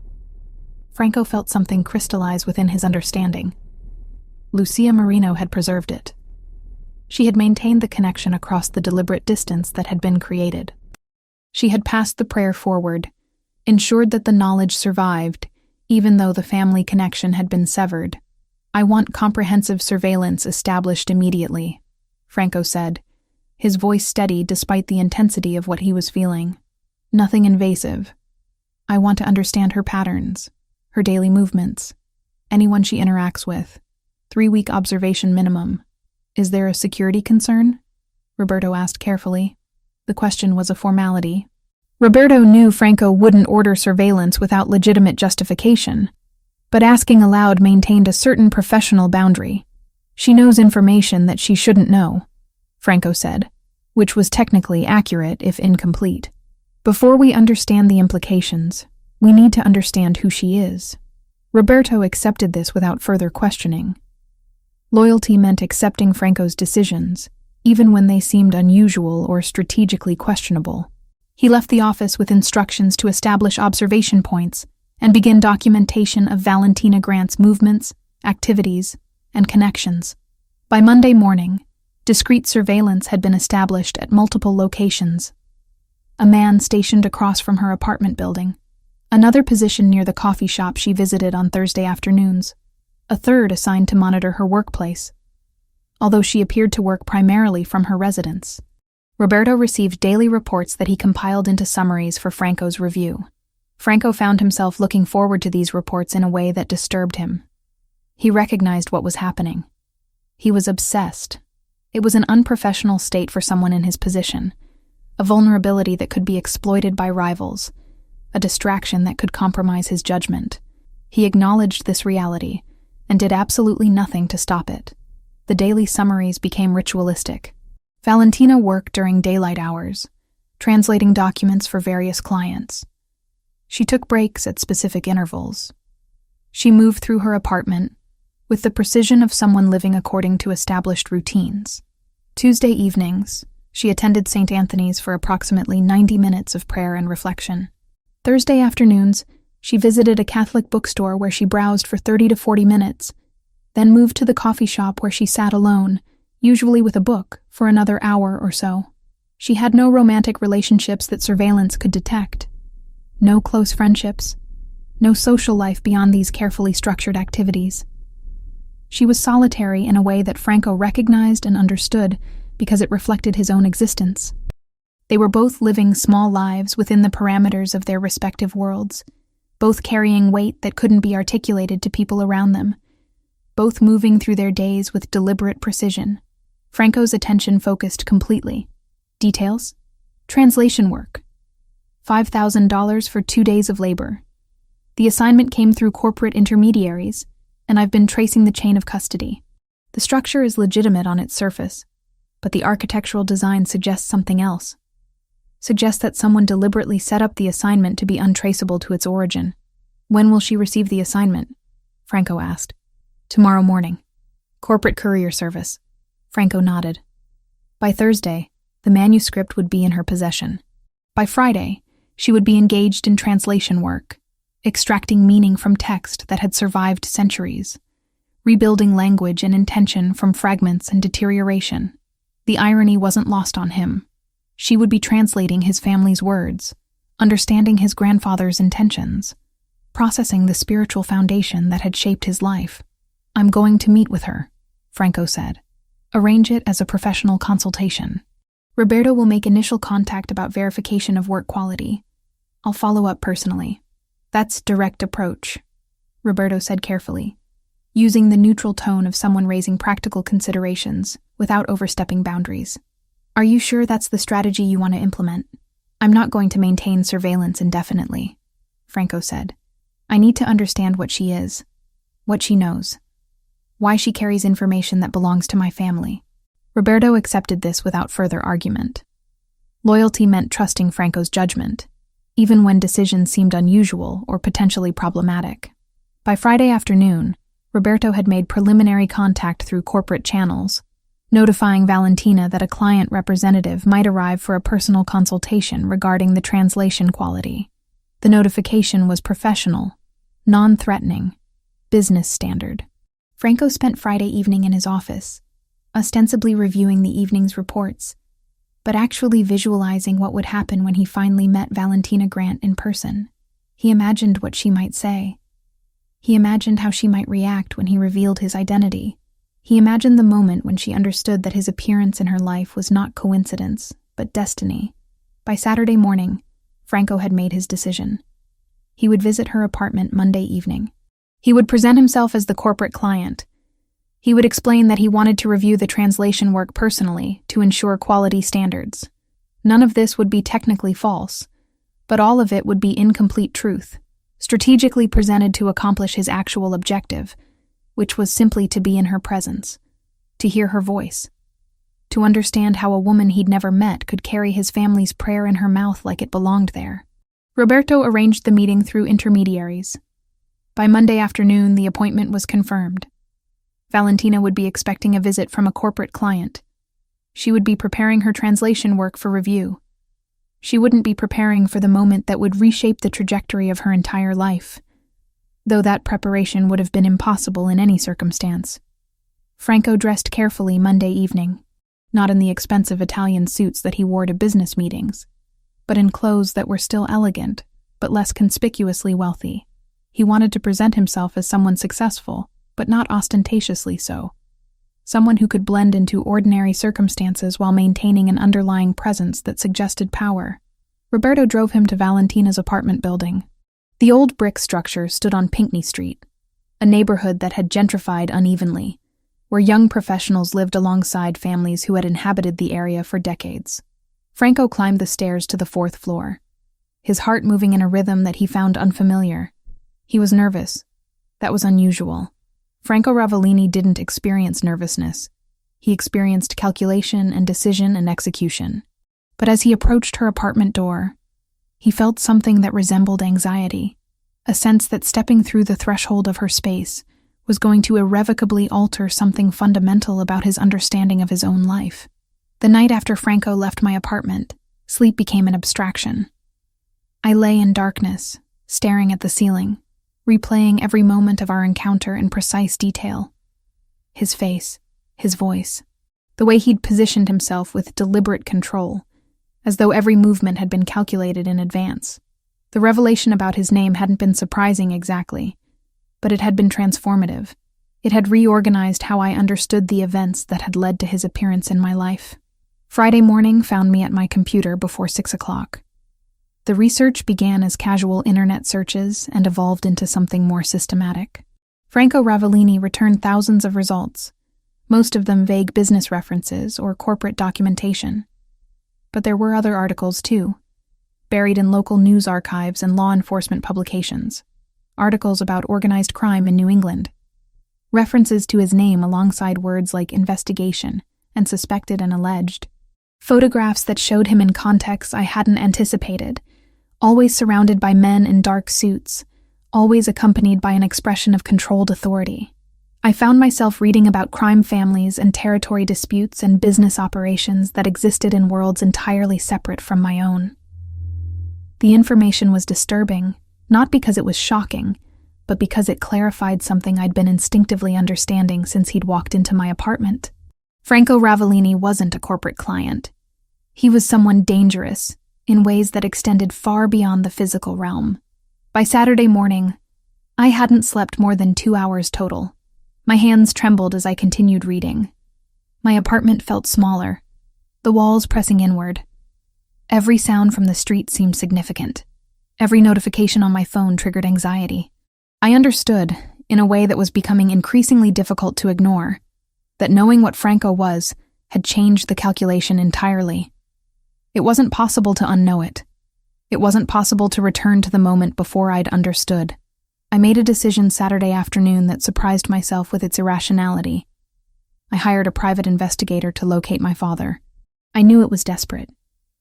Franco felt something crystallize within his understanding. Lucia Marino had preserved it. She had maintained the connection across the deliberate distance that had been created. She had passed the prayer forward, ensured that the knowledge survived, even though the family connection had been severed. I want comprehensive surveillance established immediately, Franco said, his voice steady despite the intensity of what he was feeling. Nothing invasive. I want to understand her patterns, her daily movements, anyone she interacts with. 3-week observation minimum. Is there a security concern? Roberto asked carefully. The question was a formality. Roberto knew Franco wouldn't order surveillance without legitimate justification, but asking aloud maintained a certain professional boundary. She knows information that she shouldn't know, Franco said, which was technically accurate if incomplete. Before we understand the implications, we need to understand who she is. Roberto accepted this without further questioning. Loyalty meant accepting Franco's decisions, even when they seemed unusual or strategically questionable. He left the office with instructions to establish observation points and begin documentation of Valentina Grant's movements, activities, and connections. By Monday morning, discreet surveillance had been established at multiple locations. A man stationed across from her apartment building, another position near the coffee shop she visited on Thursday afternoons, a third assigned to monitor her workplace. Although she appeared to work primarily from her residence, Roberto received daily reports that he compiled into summaries for Franco's review. Franco found himself looking forward to these reports in a way that disturbed him. He recognized what was happening. He was obsessed. It was an unprofessional state for someone in his position, a vulnerability that could be exploited by rivals, a distraction that could compromise his judgment. He acknowledged this reality and did absolutely nothing to stop it. The daily summaries became ritualistic. Valentina worked during daylight hours, translating documents for various clients. She took breaks at specific intervals. She moved through her apartment with the precision of someone living according to established routines. Tuesday evenings, she attended St. Anthony's for approximately 90 minutes of prayer and reflection. Thursday afternoons, she visited a Catholic bookstore where she browsed for 30 to 40 minutes, then moved to the coffee shop where she sat alone, usually with a book, for another hour or so. She had no romantic relationships that surveillance could detect. No close friendships. No social life beyond these carefully structured activities. She was solitary in a way that Franco recognized and understood because it reflected his own existence. They were both living small lives within the parameters of their respective worlds, both carrying weight that couldn't be articulated to people around them, both moving through their days with deliberate precision. Franco's attention focused completely. Details? Translation work. $5,000 for 2 days of labor. The assignment came through corporate intermediaries, and I've been tracing the chain of custody. The structure is legitimate on its surface, but the architectural design suggests something else. Suggests that someone deliberately set up the assignment to be untraceable to its origin. When will she receive the assignment? Franco asked. Tomorrow morning. Corporate courier service. Franco nodded. By Thursday, the manuscript would be in her possession. By Friday, she would be engaged in translation work, extracting meaning from text that had survived centuries, rebuilding language and intention from fragments and deterioration. The irony wasn't lost on him. She would be translating his family's words, understanding his grandfather's intentions, processing the spiritual foundation that had shaped his life. I'm going to meet with her, Franco said. Arrange it as a professional consultation. Roberto will make initial contact about verification of work quality. I'll follow up personally. That's direct approach, Roberto said carefully, using the neutral tone of someone raising practical considerations without overstepping boundaries. Are you sure that's the strategy you want to implement? I'm not going to maintain surveillance indefinitely, Franco said. I need to understand what she is, what she knows, why she carries information that belongs to my family. Roberto accepted this without further argument. Loyalty meant trusting Franco's judgment, even when decisions seemed unusual or potentially problematic. By Friday afternoon, Roberto had made preliminary contact through corporate channels, notifying Valentina that a client representative might arrive for a personal consultation regarding the translation quality. The notification was professional, non-threatening, business standard. Franco spent Friday evening in his office, ostensibly reviewing the evening's reports, but actually visualizing what would happen when he finally met Valentina Grant in person. He imagined what she might say. He imagined how she might react when he revealed his identity, He imagined the moment when she understood that his appearance in her life was not coincidence, but destiny. By Saturday morning, Franco had made his decision. He would visit her apartment Monday evening. He would present himself as the corporate client. He would explain that he wanted to review the translation work personally to ensure quality standards. None of this would be technically false, but all of it would be incomplete truth, strategically presented to accomplish his actual objective, which was simply to be in her presence, to hear her voice, to understand how a woman he'd never met could carry his family's prayer in her mouth like it belonged there. Roberto arranged the meeting through intermediaries. By Monday afternoon, the appointment was confirmed. Valentina would be expecting a visit from a corporate client. She would be preparing her translation work for review. She wouldn't be preparing for the moment that would reshape the trajectory of her entire life, though that preparation would have been impossible in any circumstance. Franco dressed carefully Monday evening, not in the expensive Italian suits that he wore to business meetings, but in clothes that were still elegant, but less conspicuously wealthy. He wanted to present himself as someone successful, but not ostentatiously so. Someone who could blend into ordinary circumstances while maintaining an underlying presence that suggested power. Roberto drove him to Valentina's apartment building. The old brick structure stood on Pinckney Street, a neighborhood that had gentrified unevenly, where young professionals lived alongside families who had inhabited the area for decades. Franco climbed the stairs to the 4th floor, his heart moving in a rhythm that he found unfamiliar. He was nervous. That was unusual. Franco Ravellini didn't experience nervousness. He experienced calculation and decision and execution. But as he approached her apartment door, he felt something that resembled anxiety, a sense that stepping through the threshold of her space was going to irrevocably alter something fundamental about his understanding of his own life. The night after Franco left my apartment, sleep became an abstraction. I lay in darkness, staring at the ceiling, replaying every moment of our encounter in precise detail. His face, his voice, the way he'd positioned himself with deliberate control, as though every movement had been calculated in advance. The revelation about his name hadn't been surprising exactly, but it had been transformative. It had reorganized how I understood the events that had led to his appearance in my life. Friday morning found me at my computer before 6 o'clock. The research began as casual internet searches and evolved into something more systematic. Franco Ravellini returned thousands of results, most of them vague business references or corporate documentation. But there were other articles too, buried in local news archives and law enforcement publications. Articles about organized crime in New England. References to his name alongside words like investigation and suspected and alleged. Photographs that showed him in contexts I hadn't anticipated, always surrounded by men in dark suits, always accompanied by an expression of controlled authority. I found myself reading about crime families and territory disputes and business operations that existed in worlds entirely separate from my own. The information was disturbing, not because it was shocking, but because it clarified something I'd been instinctively understanding since he'd walked into my apartment. Franco Ravellini wasn't a corporate client. He was someone dangerous, in ways that extended far beyond the physical realm. By Saturday morning, I hadn't slept more than 2 hours total. My hands trembled as I continued reading. My apartment felt smaller, the walls pressing inward. Every sound from the street seemed significant. Every notification on my phone triggered anxiety. I understood, in a way that was becoming increasingly difficult to ignore, that knowing what Franco was had changed the calculation entirely. It wasn't possible to unknow it. It wasn't possible to return to the moment before I'd understood. I made a decision Saturday afternoon that surprised myself with its irrationality. I hired a private investigator to locate my father. I knew it was desperate,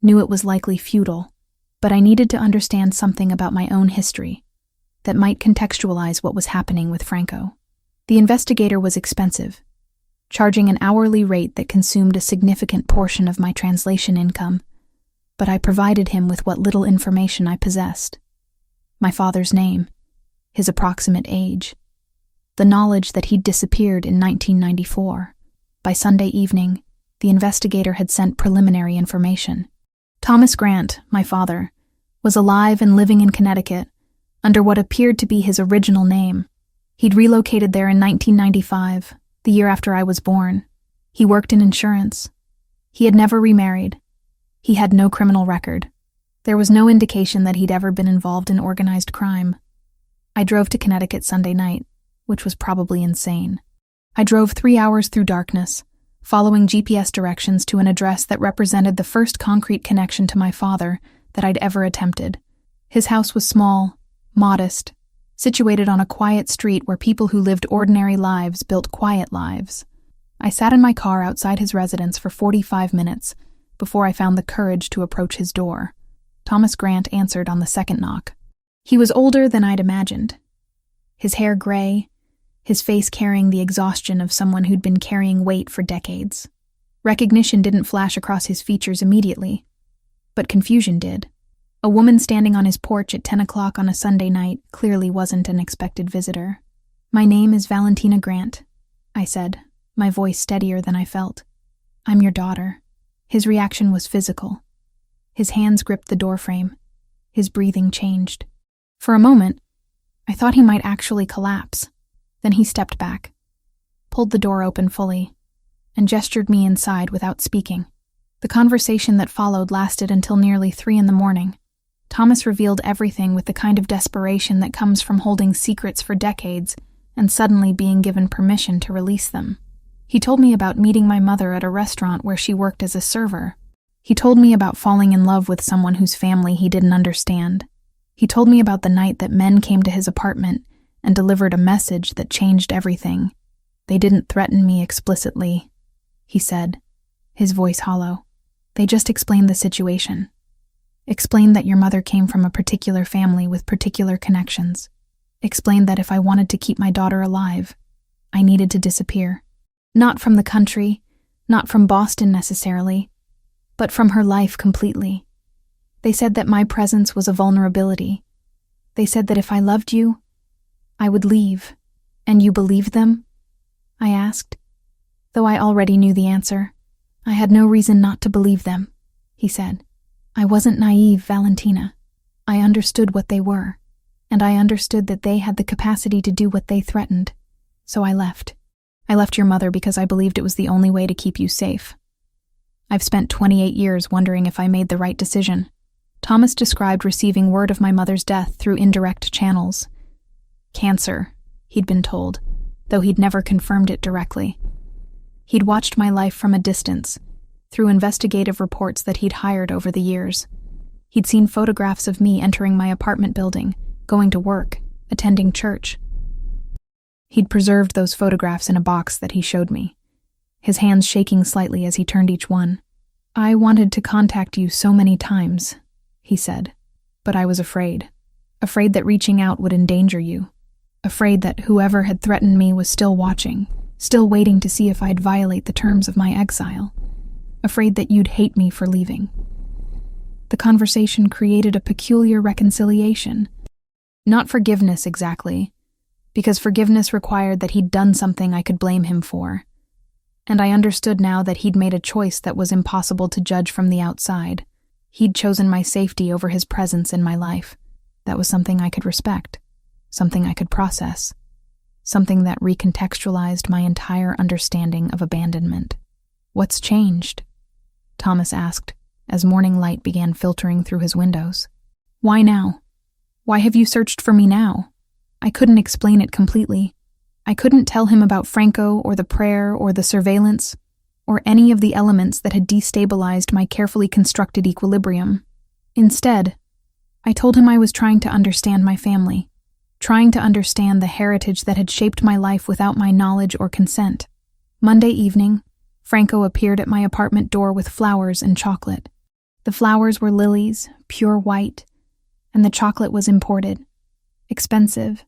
knew it was likely futile, but I needed to understand something about my own history that might contextualize what was happening with Franco. The investigator was expensive, charging an hourly rate that consumed a significant portion of my translation income, but I provided him with what little information I possessed. My father's name, his approximate age, the knowledge that he'd disappeared in 1994. By Sunday evening, the investigator had sent preliminary information. Thomas Grant, my father, was alive and living in Connecticut under what appeared to be his original name. He'd relocated there in 1995, the year after I was born. He worked in insurance. He had never remarried. He had no criminal record. There was no indication that he'd ever been involved in organized crime. I drove to Connecticut Sunday night, which was probably insane. I drove 3 hours through darkness, following GPS directions to an address that represented the first concrete connection to my father that I'd ever attempted. His house was small, modest, situated on a quiet street where people who lived ordinary lives built quiet lives. I sat in my car outside his residence for 45 minutes before I found the courage to approach his door. Thomas Grant answered on the second knock. He was older than I'd imagined. His hair gray, his face carrying the exhaustion of someone who'd been carrying weight for decades. Recognition didn't flash across his features immediately, but confusion did. A woman standing on his porch at 10 o'clock on a Sunday night clearly wasn't an expected visitor. "My name is Valentina Grant," I said, my voice steadier than I felt. "I'm your daughter." His reaction was physical. His hands gripped the doorframe. His breathing changed. For a moment, I thought he might actually collapse. Then he stepped back, pulled the door open fully, and gestured me inside without speaking. The conversation that followed lasted until nearly 3 a.m. Thomas revealed everything with the kind of desperation that comes from holding secrets for decades and suddenly being given permission to release them. He told me about meeting my mother at a restaurant where she worked as a server. He told me about falling in love with someone whose family he didn't understand. He told me about the night that men came to his apartment and delivered a message that changed everything. "They didn't threaten me explicitly," he said, his voice hollow. "They just explained the situation. Explained that your mother came from a particular family with particular connections. Explained that if I wanted to keep my daughter alive, I needed to disappear. Not from the country, not from Boston necessarily, but from her life completely. They said that my presence was a vulnerability. They said that if I loved you, I would leave." "And you believed them?" I asked. Though I already knew the answer, I had no reason not to believe them, he said. "I wasn't naive, Valentina. I understood what they were, and I understood that they had the capacity to do what they threatened. So I left. I left your mother because I believed it was the only way to keep you safe. I've spent 28 years wondering if I made the right decision." Thomas described receiving word of my mother's death through indirect channels. Cancer, he'd been told, though he'd never confirmed it directly. He'd watched my life from a distance, through investigative reports that he'd hired over the years. He'd seen photographs of me entering my apartment building, going to work, attending church. He'd preserved those photographs in a box that he showed me, his hands shaking slightly as he turned each one. "I wanted to contact you so many times," he said, "but I was afraid. Afraid that reaching out would endanger you. Afraid that whoever had threatened me was still watching, still waiting to see if I'd violate the terms of my exile. Afraid that you'd hate me for leaving." The conversation created a peculiar reconciliation. Not forgiveness exactly, because forgiveness required that he'd done something I could blame him for. And I understood now that he'd made a choice that was impossible to judge from the outside. He'd chosen my safety over his presence in my life. That was something I could respect, something I could process, something that recontextualized my entire understanding of abandonment. "What's changed?" Thomas asked, as morning light began filtering through his windows. "Why now? Why have you searched for me now?" I couldn't explain it completely. I couldn't tell him about Franco or the prayer or the surveillance, or any of the elements that had destabilized my carefully constructed equilibrium. Instead, I told him I was trying to understand my family, trying to understand the heritage that had shaped my life without my knowledge or consent. Monday evening, Franco appeared at my apartment door with flowers and chocolate. The flowers were lilies, pure white, and the chocolate was imported, expensive,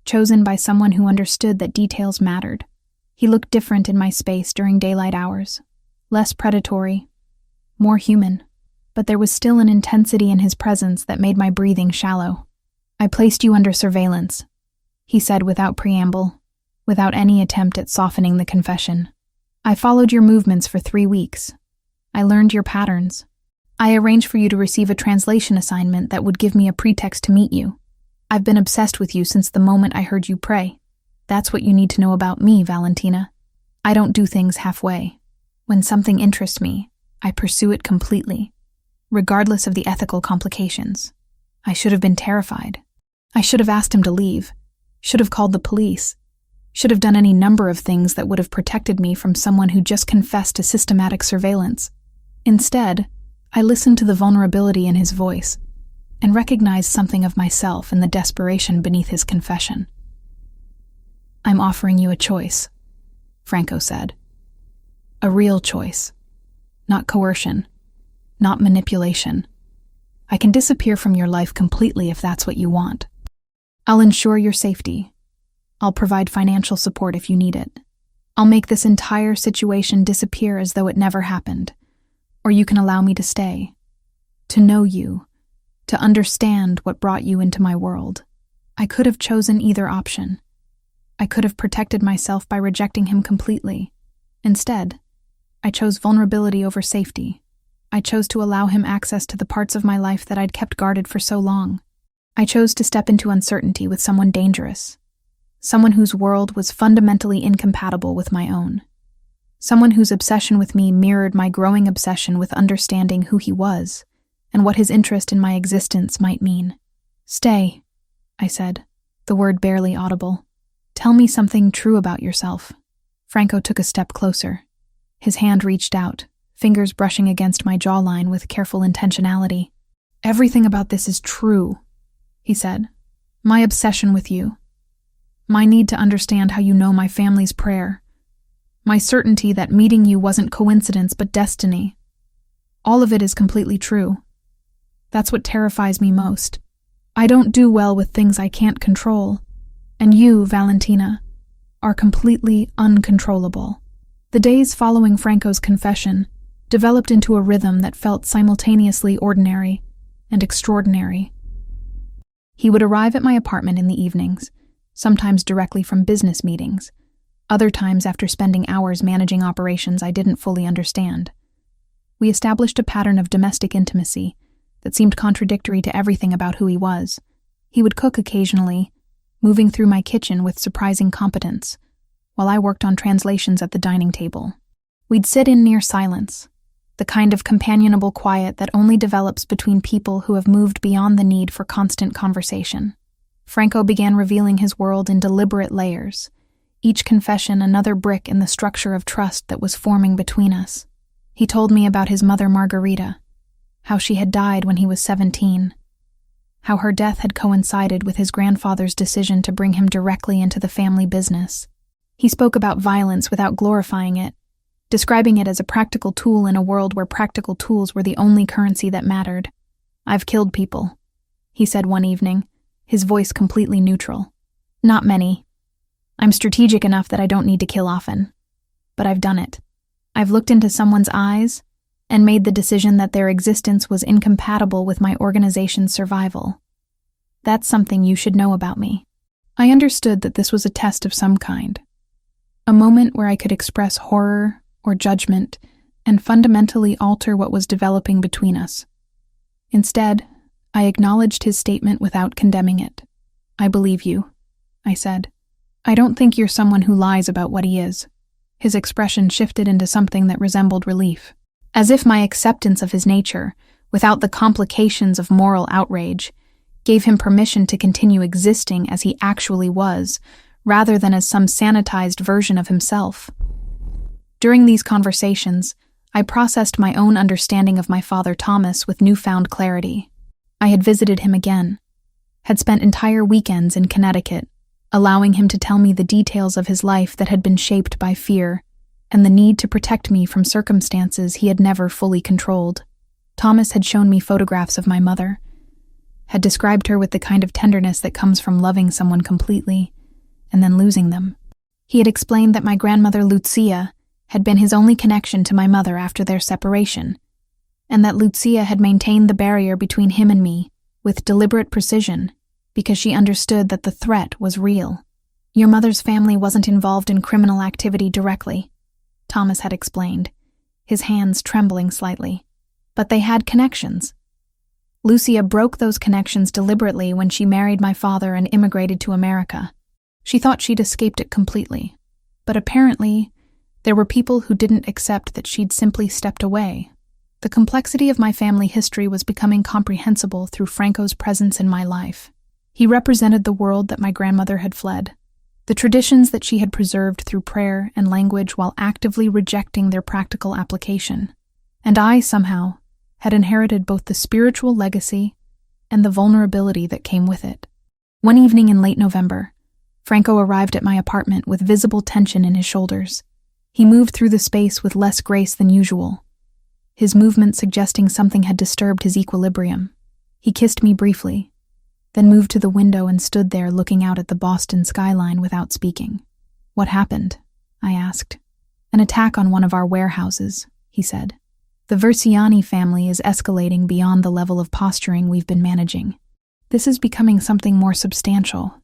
chosen by someone who understood that details mattered. He looked different in my space during daylight hours, less predatory, more human, but there was still an intensity in his presence that made my breathing shallow. "I placed you under surveillance," he said without preamble, without any attempt at softening the confession. "I followed your movements for 3 weeks. I learned your patterns. I arranged for you to receive a translation assignment that would give me a pretext to meet you. I've been obsessed with you since the moment I heard you pray. That's what you need to know about me, Valentina." I don't do things halfway. When something interests me, I pursue it completely, regardless of the ethical complications. I should have been terrified. I should have asked him to leave, should have called the police, should have done any number of things that would have protected me from someone who just confessed to systematic surveillance. Instead, I listened to the vulnerability in his voice and recognized something of myself in the desperation beneath his confession. "I'm offering you a choice," Franco said. "A real choice. Not coercion. Not manipulation. I can disappear from your life completely if that's what you want. I'll ensure your safety. I'll provide financial support if you need it. I'll make this entire situation disappear as though it never happened. Or you can allow me to stay. To know you. To understand what brought you into my world. I could have chosen either option. I could have protected myself by rejecting him completely. Instead, I chose vulnerability over safety. I chose to allow him access to the parts of my life that I'd kept guarded for so long. I chose to step into uncertainty with someone dangerous. Someone whose world was fundamentally incompatible with my own. Someone whose obsession with me mirrored my growing obsession with understanding who he was and what his interest in my existence might mean. "Stay," I said, the word barely audible. "Tell me something true about yourself." Franco took a step closer. His hand reached out, fingers brushing against my jawline with careful intentionality. "Everything about this is true," he said. "My obsession with you. My need to understand how you know my family's prayer. My certainty that meeting you wasn't coincidence but destiny. All of it is completely true. That's what terrifies me most. I don't do well with things I can't control. And you, Valentina, are completely uncontrollable." The days following Franco's confession developed into a rhythm that felt simultaneously ordinary and extraordinary. He would arrive at my apartment in the evenings, sometimes directly from business meetings, other times after spending hours managing operations I didn't fully understand. We established a pattern of domestic intimacy that seemed contradictory to everything about who he was. He would cook occasionally, moving through my kitchen with surprising competence, while I worked on translations at the dining table. We'd sit in near silence, the kind of companionable quiet that only develops between people who have moved beyond the need for constant conversation. Franco began revealing his world in deliberate layers, each confession another brick in the structure of trust that was forming between us. He told me about his mother Margarita, how she had died when he was 17, how her death had coincided with his grandfather's decision to bring him directly into the family business. He spoke about violence without glorifying it, describing it as a practical tool in a world where practical tools were the only currency that mattered. "I've killed people," he said one evening, his voice completely neutral. "Not many. I'm strategic enough that I don't need to kill often. But I've done it. I've looked into someone's eyes and made the decision that their existence was incompatible with my organization's survival. That's something you should know about me." I understood that this was a test of some kind, a moment where I could express horror or judgment and fundamentally alter what was developing between us. Instead, I acknowledged his statement without condemning it. "I believe you," I said. "I don't think you're someone who lies about what he is." His expression shifted into something that resembled relief, as if my acceptance of his nature, without the complications of moral outrage, gave him permission to continue existing as he actually was, rather than as some sanitized version of himself. During these conversations, I processed my own understanding of my father Thomas with newfound clarity. I had visited him again, had spent entire weekends in Connecticut, allowing him to tell me the details of his life that had been shaped by fear and the need to protect me from circumstances he had never fully controlled. Thomas had shown me photographs of my mother, had described her with the kind of tenderness that comes from loving someone completely and then losing them. He had explained that my grandmother Lucia had been his only connection to my mother after their separation, and that Lucia had maintained the barrier between him and me with deliberate precision because she understood that the threat was real. "Your mother's family wasn't involved in criminal activity directly," Thomas had explained, his hands trembling slightly. "But they had connections. Lucia broke those connections deliberately when she married my father and immigrated to America. She thought she'd escaped it completely, but apparently There were people who didn't accept that she'd simply stepped away. The complexity of my family history was becoming comprehensible through Franco's presence in my life. He represented the world that my grandmother had fled, the traditions that she had preserved through prayer and language while actively rejecting their practical application. And I, somehow, had inherited both the spiritual legacy and the vulnerability that came with it. One evening in late November, Franco arrived at my apartment with visible tension in his shoulders. He moved through the space with less grace than usual, his movement suggesting something had disturbed his equilibrium. He kissed me briefly, then moved to the window and stood there looking out at the Boston skyline without speaking. "What happened?" I asked. "An attack on one of our warehouses," he said. "The Versiani family is escalating beyond the level of posturing we've been managing. This is becoming something more substantial.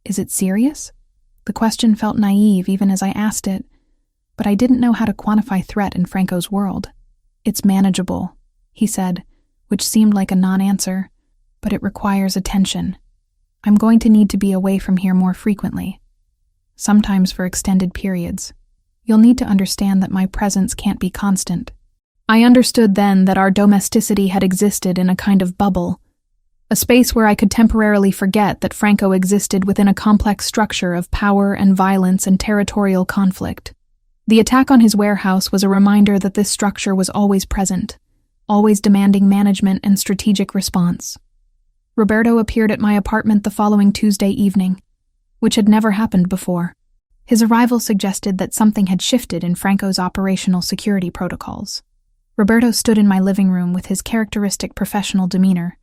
Is it serious?" The question felt naive even as I asked it, but I didn't know how to quantify threat in Franco's world. "It's manageable," he said, which seemed like a non-answer, "but it requires attention. I'm going to need to be away from here more frequently, sometimes for extended periods. You'll need to understand that my presence can't be constant." I understood then that our domesticity had existed in a kind of bubble, a space where I could temporarily forget that Franco existed within a complex structure of power and violence and territorial conflict. The attack on his warehouse was a reminder that this structure was always present, always demanding management and strategic response. Roberto appeared at my apartment the following Tuesday evening, which had never happened before. His arrival suggested that something had shifted in Franco's operational security protocols. Roberto stood in my living room with his characteristic professional demeanor,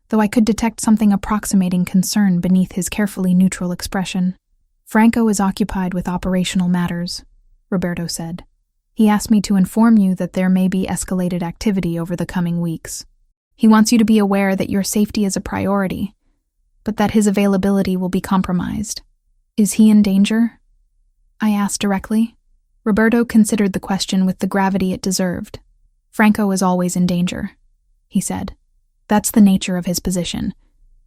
though I could detect something approximating concern beneath his carefully neutral expression. "Franco is occupied with operational matters," Roberto said. "He asked me to inform you that there may be escalated activity over the coming weeks. He wants you to be aware that your safety is a priority, but that his availability will be compromised." "Is he in danger?" I asked directly. Roberto considered the question with the gravity it deserved. "Franco is always in danger," he said. "That's the nature of his position,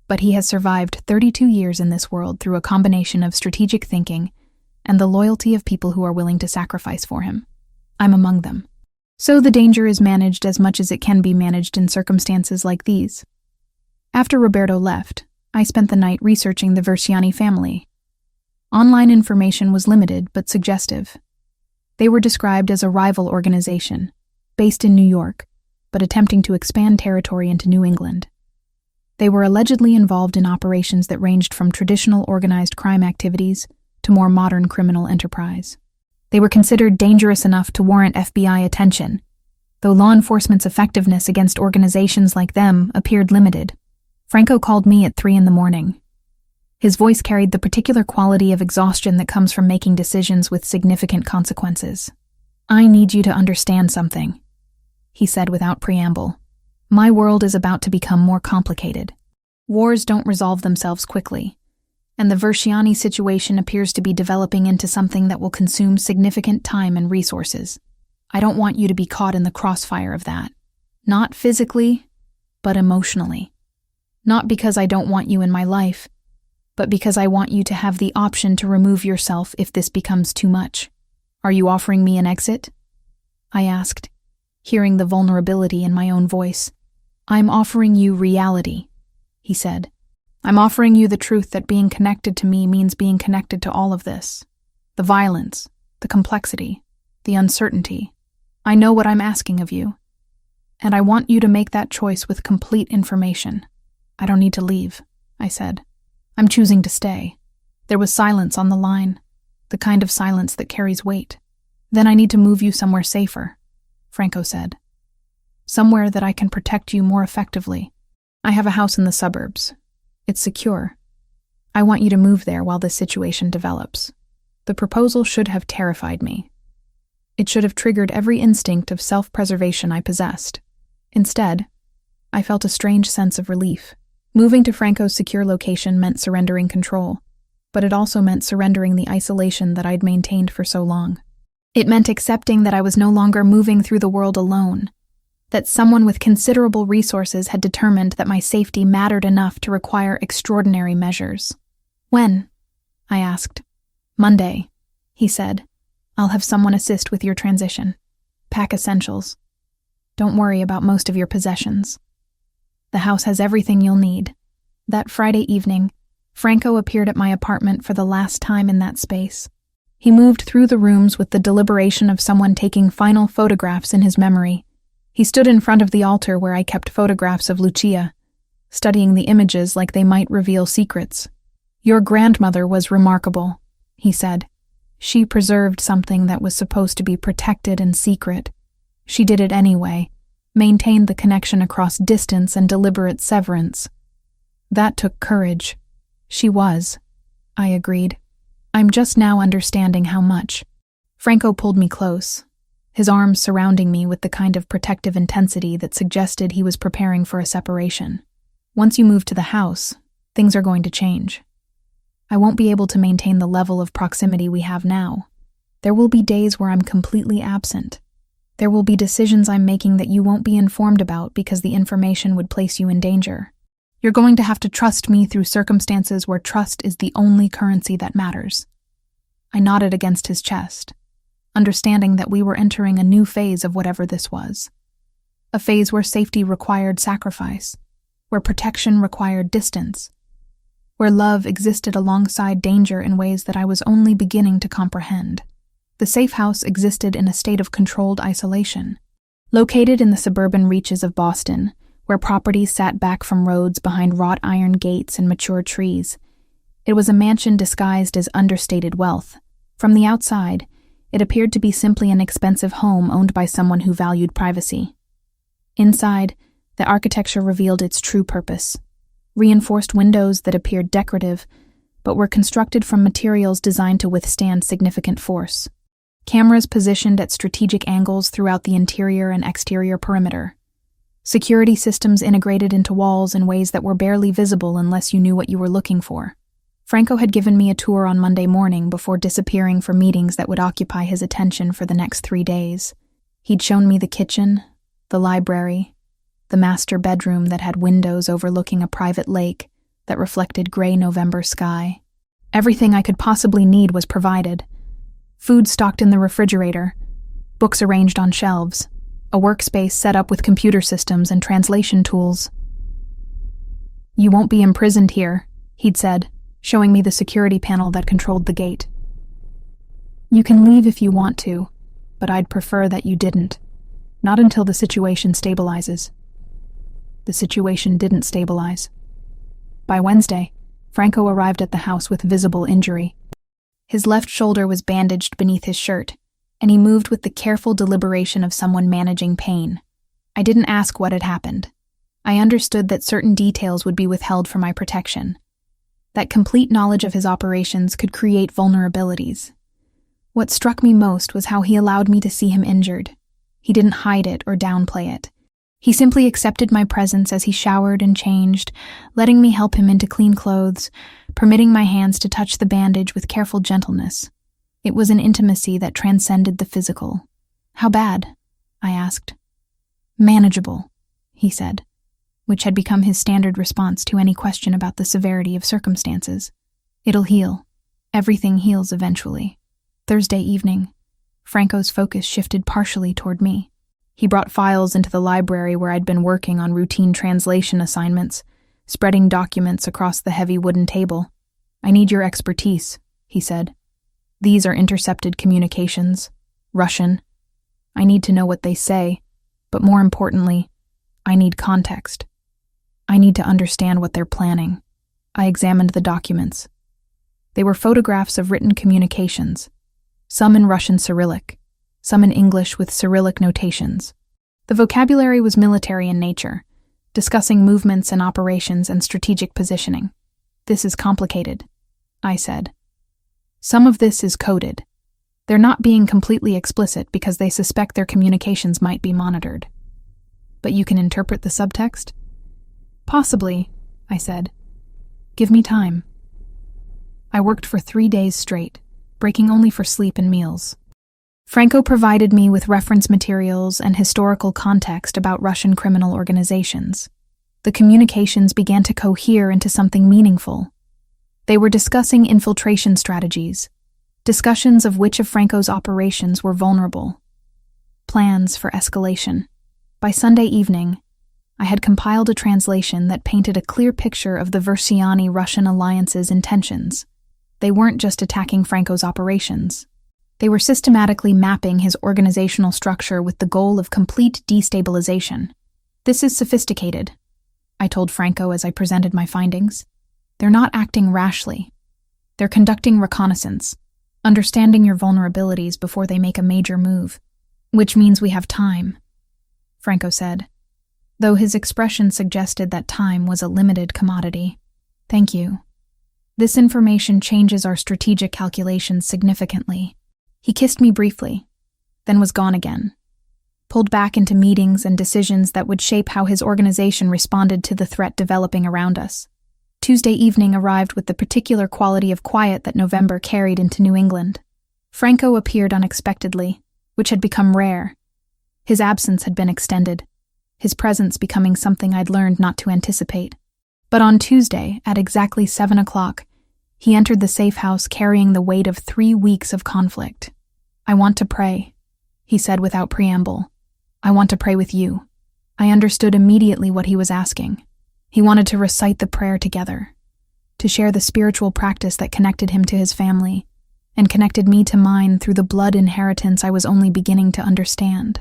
but he has survived 32 years in this world through a combination of strategic thinking and the loyalty of people who are willing to sacrifice for him. I'm among them. So the danger is managed as much as it can be managed in circumstances like these." After Roberto left, I spent the night researching the Versiani family. Online information was limited but suggestive. They were described as a rival organization, based in New York, but attempting to expand territory into New England. They were allegedly involved in operations that ranged from traditional organized crime activities to more modern criminal enterprise. They were considered dangerous enough to warrant FBI attention, though law enforcement's effectiveness against organizations like them appeared limited. Franco called me at 3 a.m. His voice carried the particular quality of exhaustion that comes from making decisions with significant consequences. "I need you to understand something," he said without preamble. "My world is about to become more complicated. Wars don't resolve themselves quickly, and the Versiani situation appears to be developing into something that will consume significant time and resources. I don't want you to be caught in the crossfire of that. Not physically, but emotionally. Not because I don't want you in my life, but because I want you to have the option to remove yourself if this becomes too much. Are you offering me an exit?" I asked, hearing the vulnerability in my own voice. "I'm offering you reality," he said. "I'm offering you the truth that being connected to me means being connected to all of this. The violence, the complexity, the uncertainty. I know what I'm asking of you, and I want you to make that choice with complete information." "I don't need to leave," I said. "I'm choosing to stay." There was silence on the line, the kind of silence that carries weight. "Then I need to move you somewhere safer," Franco said. "Somewhere that I can protect you more effectively. I have a house in the suburbs. It's secure. I want you to move there while this situation develops." The proposal should have terrified me. It should have triggered every instinct of self-preservation I possessed. Instead, I felt a strange sense of relief. Moving to Franco's secure location meant surrendering control, but it also meant surrendering the isolation that I'd maintained for so long. It meant accepting that I was no longer moving through the world alone, that someone with considerable resources had determined that my safety mattered enough to require extraordinary measures. "When?" I asked. "Monday," he said, I'll have someone assist with your transition. Pack essentials. Don't worry about most of your possessions. The house has everything you'll need. That Friday evening, Franco appeared at my apartment for the last time in that space. He moved through the rooms with the deliberation of someone taking final photographs in his memory. He stood in front of the altar where I kept photographs of Lucia, studying the images like they might reveal secrets. Your grandmother was remarkable, he said. She preserved something that was supposed to be protected and secret. She did it anyway, maintained the connection across distance and deliberate severance. That took courage. She was, I agreed. I'm just now understanding how much. Franco pulled me close, his arms surrounding me with the kind of protective intensity that suggested he was preparing for a separation. Once you move to the house, things are going to change. I won't be able to maintain the level of proximity we have now. There will be days where I'm completely absent. There will be decisions I'm making that you won't be informed about because the information would place you in danger. You're going to have to trust me through circumstances where trust is the only currency that matters. I nodded against his chest, understanding that we were entering a new phase of whatever this was. A phase where safety required sacrifice, where protection required distance, where love existed alongside danger in ways that I was only beginning to comprehend. The safe house existed in a state of controlled isolation. Located in the suburban reaches of Boston, where properties sat back from roads behind wrought iron gates and mature trees, it was a mansion disguised as understated wealth. From the outside, it appeared to be simply an expensive home owned by someone who valued privacy. Inside, the architecture revealed its true purpose. Reinforced windows that appeared decorative, but were constructed from materials designed to withstand significant force. Cameras positioned at strategic angles throughout the interior and exterior perimeter. Security systems integrated into walls in ways that were barely visible unless you knew what you were looking for. Franco had given me a tour on Monday morning before disappearing for meetings that would occupy his attention for the next 3 days. He'd shown me the kitchen, the library, the master bedroom that had windows overlooking a private lake that reflected gray November sky. Everything I could possibly need was provided. Food stocked in the refrigerator, books arranged on shelves, a workspace set up with computer systems and translation tools. You won't be imprisoned here, he'd said, showing me the security panel that controlled the gate. You can leave if you want to, but I'd prefer that you didn't. Not until the situation stabilizes. The situation didn't stabilize. By Wednesday, Franco arrived at the house with visible injury. His left shoulder was bandaged beneath his shirt, and he moved with the careful deliberation of someone managing pain. I didn't ask what had happened. I understood that certain details would be withheld for my protection. That complete knowledge of his operations could create vulnerabilities. What struck me most was how he allowed me to see him injured. He didn't hide it or downplay it. He simply accepted my presence as he showered and changed, letting me help him into clean clothes, permitting my hands to touch the bandage with careful gentleness. It was an intimacy that transcended the physical. How bad? I asked. Manageable, he said, which had become his standard response to any question about the severity of circumstances. It'll heal. Everything heals eventually. Thursday evening, Franco's focus shifted partially toward me. He brought files into the library where I'd been working on routine translation assignments, spreading documents across the heavy wooden table. I need your expertise, he said. These are intercepted communications, Russian. I need to know what they say, but more importantly, I need context. I need to understand what they're planning. I examined the documents. They were photographs of written communications, some in Russian Cyrillic, some in English with Cyrillic notations. The vocabulary was military in nature, discussing movements and operations and strategic positioning. This is complicated, I said. Some of this is coded. They're not being completely explicit because they suspect their communications might be monitored. But you can interpret the subtext? Possibly, I said. Give me time. I worked for 3 days straight, breaking only for sleep and meals. Franco provided me with reference materials and historical context about Russian criminal organizations. The communications began to cohere into something meaningful. They were discussing infiltration strategies, Discussions of which of Franco's operations were vulnerable. Plans for escalation. By Sunday evening, I had compiled a translation that painted a clear picture of the Versiani-Russian alliance's intentions. They weren't just attacking Franco's operations. They were systematically mapping his organizational structure with the goal of complete destabilization. "This is sophisticated," I told Franco as I presented my findings. "They're not acting rashly. They're conducting reconnaissance, understanding your vulnerabilities before they make a major move. Which means we have time," Franco said, though his expression suggested that time was a limited commodity. "Thank you. This information changes our strategic calculations significantly." He kissed me briefly, then was gone again, pulled back into meetings and decisions that would shape how his organization responded to the threat developing around us. Tuesday evening arrived with the particular quality of quiet that November carried into New England. Franco appeared unexpectedly, which had become rare. His absence had been extended, his presence becoming something I'd learned not to anticipate. But on Tuesday, at exactly 7 o'clock, he entered the safe house carrying the weight of 3 weeks of conflict. "I want to pray," he said without preamble. "I want to pray with you." I understood immediately what he was asking. He wanted to recite the prayer together, to share the spiritual practice that connected him to his family, and connected me to mine through the blood inheritance I was only beginning to understand.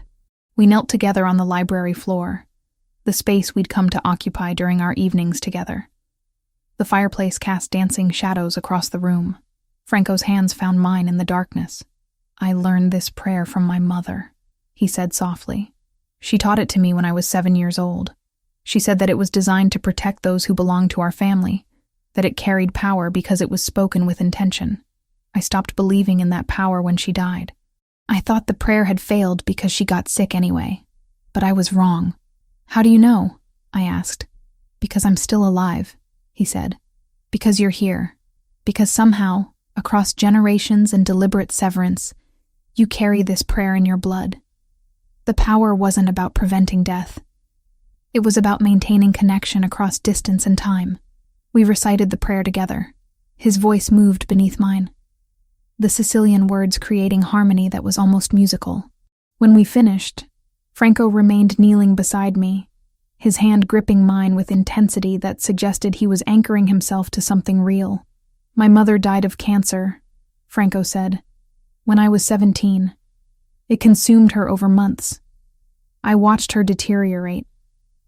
We knelt together on the library floor, the space we'd come to occupy during our evenings together. The fireplace cast dancing shadows across the room. Franco's hands found mine in the darkness. "I learned this prayer from my mother," he said softly. "She taught it to me when I was 7 years old. She said that it was designed to protect those who belonged to our family, that it carried power because it was spoken with intention. I stopped believing in that power when she died. I thought the prayer had failed because she got sick anyway. But I was wrong." "How do you know?" I asked. "Because I'm still alive," he said. "Because you're here. Because somehow, across generations and deliberate severance, you carry this prayer in your blood. The power wasn't about preventing death. It was about maintaining connection across distance and time." We recited the prayer together. His voice moved beneath mine, the Sicilian words creating harmony that was almost musical. When we finished, Franco remained kneeling beside me, his hand gripping mine with intensity that suggested he was anchoring himself to something real. "My mother died of cancer," Franco said, "when I was 17. It consumed her over months. I watched her deteriorate,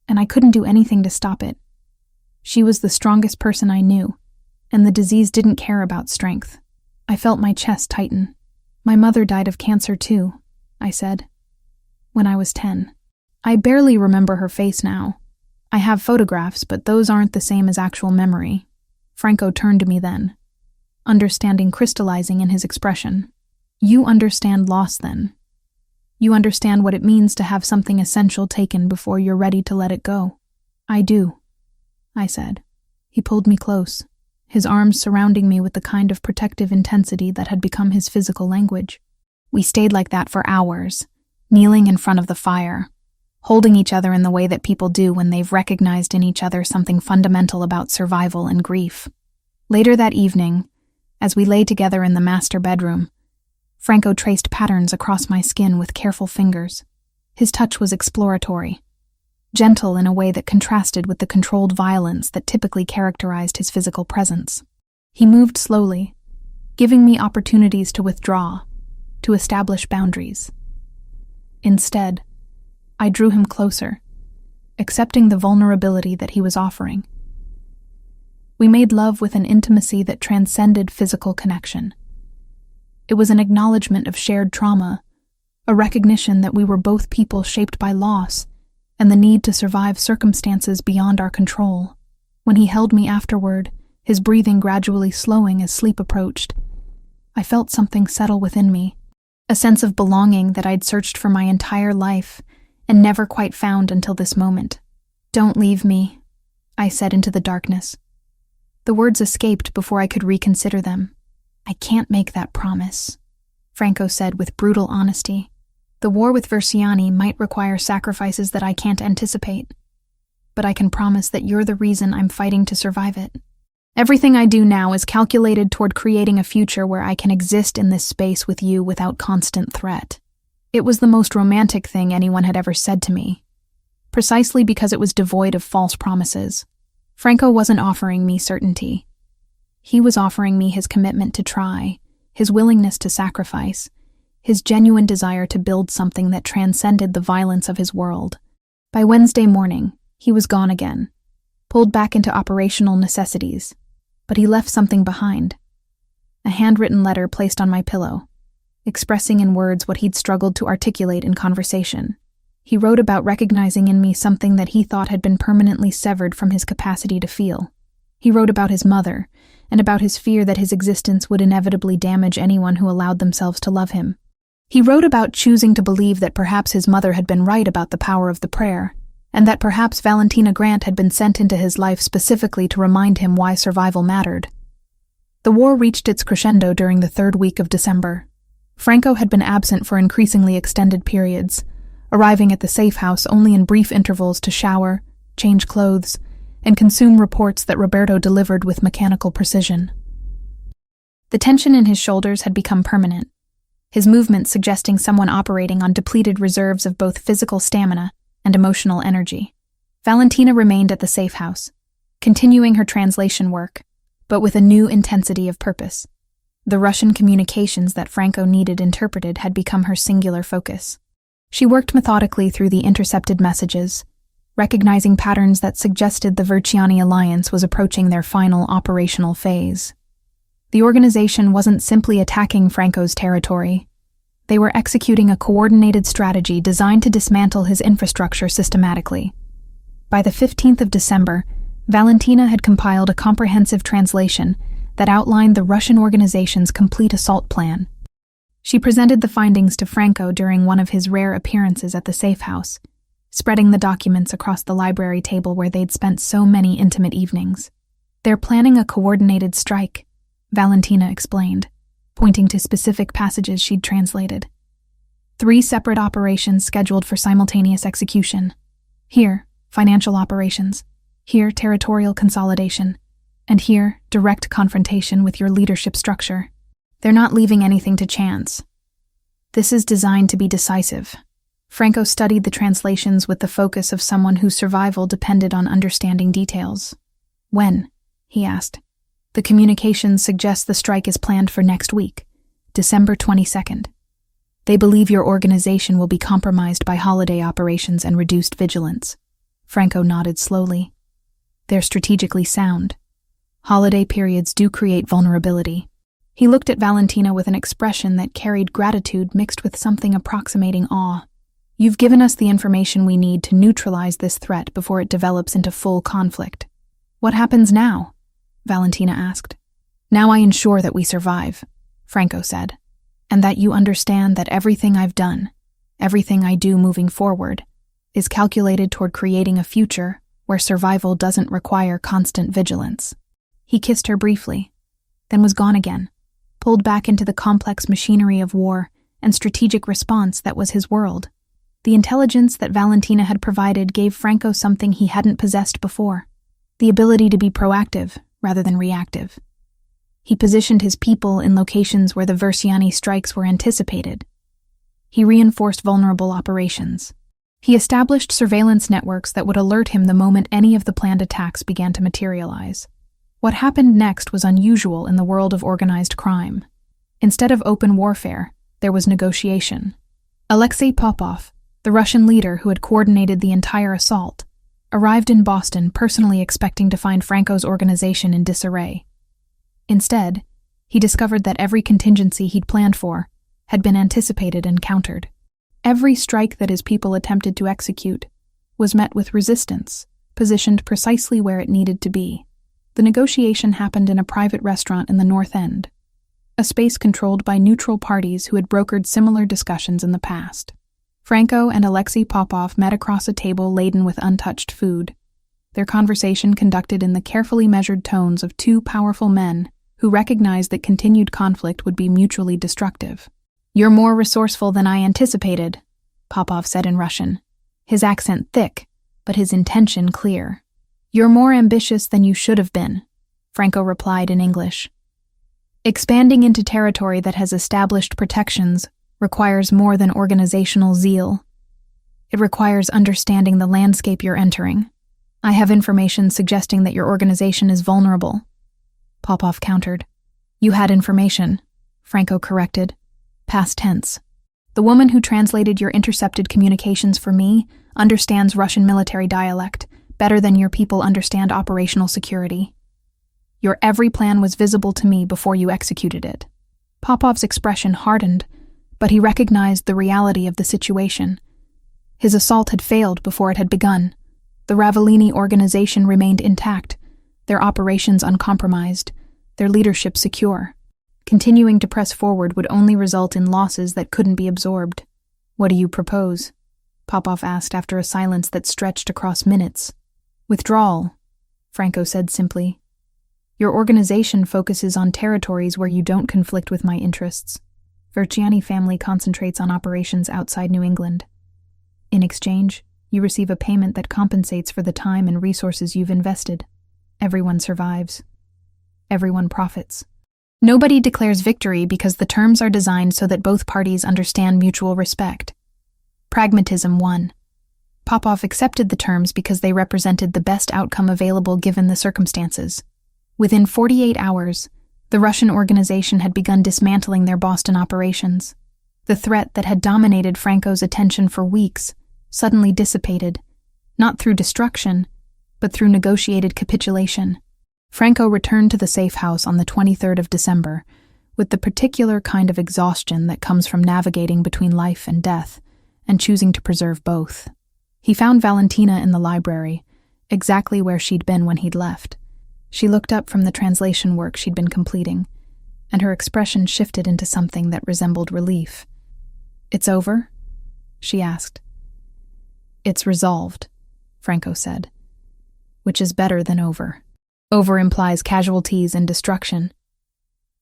and I couldn't do anything to stop it. She was the strongest person I knew, and the disease didn't care about strength." I felt my chest tighten. "My mother died of cancer too," I said, "when I was 10. I barely remember her face now. I have photographs, but those aren't the same as actual memory." Franco turned to me then, understanding crystallizing in his expression. "You understand loss then. You understand what it means to have something essential taken before you're ready to let it go." "I do," I said. He pulled me close, his arms surrounding me with the kind of protective intensity that had become his physical language. We stayed like that for hours, kneeling in front of the fire, holding each other in the way that people do when they've recognized in each other something fundamental about survival and grief. Later that evening, as we lay together in the master bedroom, Franco traced patterns across my skin with careful fingers. His touch was exploratory, gentle in a way that contrasted with the controlled violence that typically characterized his physical presence. He moved slowly, giving me opportunities to withdraw, to establish boundaries. Instead, I drew him closer, accepting the vulnerability that he was offering. We made love with an intimacy that transcended physical connection. It was an acknowledgement of shared trauma, a recognition that we were both people shaped by loss and the need to survive circumstances beyond our control. When he held me afterward, his breathing gradually slowing as sleep approached, I felt something settle within me, a sense of belonging that I'd searched for my entire life and never quite found until this moment. "Don't leave me," I said into the darkness. The words escaped before I could reconsider them. "I can't make that promise," Franco said with brutal honesty. "The war with Versiani might require sacrifices that I can't anticipate, but I can promise that you're the reason I'm fighting to survive it." Everything I do now is calculated toward creating a future where I can exist in this space with you without constant threat. It was the most romantic thing anyone had ever said to me, precisely because it was devoid of false promises. Franco wasn't offering me certainty. He was offering me his commitment to try, his willingness to sacrifice, his genuine desire to build something that transcended the violence of his world. By Wednesday morning, he was gone again, pulled back into operational necessities, but he left something behind. A handwritten letter placed on my pillow, expressing in words what he'd struggled to articulate in conversation. He wrote about recognizing in me something that he thought had been permanently severed from his capacity to feel. He wrote about his mother, and about his fear that his existence would inevitably damage anyone who allowed themselves to love him. He wrote about choosing to believe that perhaps his mother had been right about the power of the prayer, and that perhaps Valentina Grant had been sent into his life specifically to remind him why survival mattered. The war reached its crescendo during the 3rd week of December. Franco had been absent for increasingly extended periods, arriving at the safe house only in brief intervals to shower, change clothes, and consume reports that Roberto delivered with mechanical precision. The tension in his shoulders had become permanent, his movements suggesting someone operating on depleted reserves of both physical stamina and emotional energy. Valentina remained at the safe house, continuing her translation work, but with a new intensity of purpose. The Russian communications that Franco needed interpreted had become her singular focus. She worked methodically through the intercepted messages, recognizing patterns that suggested the Verciani alliance was approaching their final operational phase. The organization wasn't simply attacking Franco's territory. They were executing a coordinated strategy designed to dismantle his infrastructure systematically. By the 15th of December, Valentina had compiled a comprehensive translation that outlined the Russian organization's complete assault plan. She presented the findings to Franco during one of his rare appearances at the safe house, spreading the documents across the library table where they'd spent so many intimate evenings. "They're planning a coordinated strike," Valentina explained, pointing to specific passages she'd translated. 3 separate operations scheduled for simultaneous execution. Here, financial operations. Here, territorial consolidation. And here, direct confrontation with your leadership structure. They're not leaving anything to chance. This is designed to be decisive. Franco studied the translations with the focus of someone whose survival depended on understanding details. "When?" he asked. "The communications suggest the strike is planned for next week, December 22nd. They believe your organization will be compromised by holiday operations and reduced vigilance." Franco nodded slowly. "They're strategically sound. Holiday periods do create vulnerability." He looked at Valentina with an expression that carried gratitude mixed with something approximating awe. "You've given us the information we need to neutralize this threat before it develops into full conflict. What happens now?" Valentina asked. "Now I ensure that we survive," Franco said, "and that you understand that everything I've done, everything I do moving forward, is calculated toward creating a future where survival doesn't require constant vigilance." He kissed her briefly, then was gone again, pulled back into the complex machinery of war and strategic response that was his world. The intelligence that Valentina had provided gave Franco something he hadn't possessed before, the ability to be proactive rather than reactive. He positioned his people in locations where the Verciani strikes were anticipated. He reinforced vulnerable operations. He established surveillance networks that would alert him the moment any of the planned attacks began to materialize. What happened next was unusual in the world of organized crime. Instead of open warfare, there was negotiation. Alexei Popov, the Russian leader who had coordinated the entire assault, arrived in Boston personally expecting to find Franco's organization in disarray. Instead, he discovered that every contingency he'd planned for had been anticipated and countered. Every strike that his people attempted to execute was met with resistance, positioned precisely where it needed to be. The negotiation happened in a private restaurant in the North End, a space controlled by neutral parties who had brokered similar discussions in the past. Franco and Alexei Popov met across a table laden with untouched food, their conversation conducted in the carefully measured tones of 2 powerful men who recognized that continued conflict would be mutually destructive. "You're more resourceful than I anticipated," Popov said in Russian, his accent thick, but his intention clear. "You're more ambitious than you should have been," Franco replied in English. Expanding into territory that has established protections requires more than organizational zeal. It requires understanding the landscape you're entering. I have information suggesting that your organization is vulnerable. Popov countered. You had information, Franco corrected. Past tense. The woman who translated your intercepted communications for me understands Russian military dialect better than your people understand operational security. Your every plan was visible to me before you executed it. Popov's expression hardened, but he recognized the reality of the situation. His assault had failed before it had begun. The Ravellini organization remained intact, their operations uncompromised, their leadership secure. Continuing to press forward would only result in losses that couldn't be absorbed. What do you propose? Popov asked after a silence that stretched across minutes. Withdrawal, Franco said simply. Your organization focuses on territories where you don't conflict with my interests. Verciani family concentrates on operations outside New England. In exchange, you receive a payment that compensates for the time and resources you've invested. Everyone survives. Everyone profits. Nobody declares victory because the terms are designed so that both parties understand mutual respect. Pragmatism won. Popov accepted the terms because they represented the best outcome available given the circumstances. Within 48 hours, the Russian organization had begun dismantling their Boston operations. The threat that had dominated Franco's attention for weeks suddenly dissipated, not through destruction, but through negotiated capitulation. Franco returned to the safe house on the 23rd of December, with the particular kind of exhaustion that comes from navigating between life and death, and choosing to preserve both. He found Valentina in the library, exactly where she'd been when he'd left. She looked up from the translation work she'd been completing, and her expression shifted into something that resembled relief. It's over? She asked. It's resolved, Franco said, which is better than over. Over implies casualties and destruction.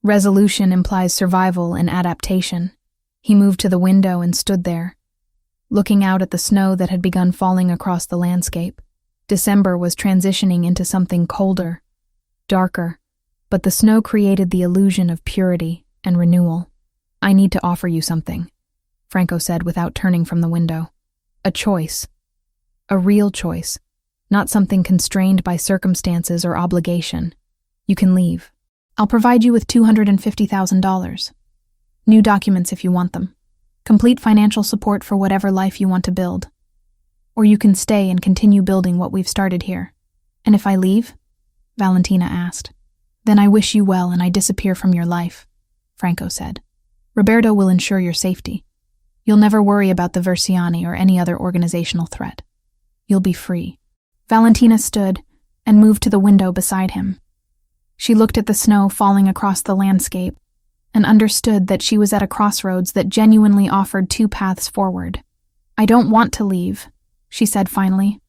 Resolution implies survival and adaptation. He moved to the window and stood there, looking out at the snow that had begun falling across the landscape. December was transitioning into something colder, darker, but the snow created the illusion of purity and renewal. I need to offer you something, Franco said without turning from the window. A choice. A real choice. Not something constrained by circumstances or obligation. You can leave. I'll provide you with $250,000. New documents if you want them. Complete financial support for whatever life you want to build. Or you can stay and continue building what we've started here. And if I leave? Valentina asked. Then I wish you well and I disappear from your life, Franco said. Roberto will ensure your safety. You'll never worry about the Verciani or any other organizational threat. You'll be free. Valentina stood and moved to the window beside him. She looked at the snow falling across the landscape and understood that she was at a crossroads that genuinely offered two paths forward. I don't want to leave, she said finally.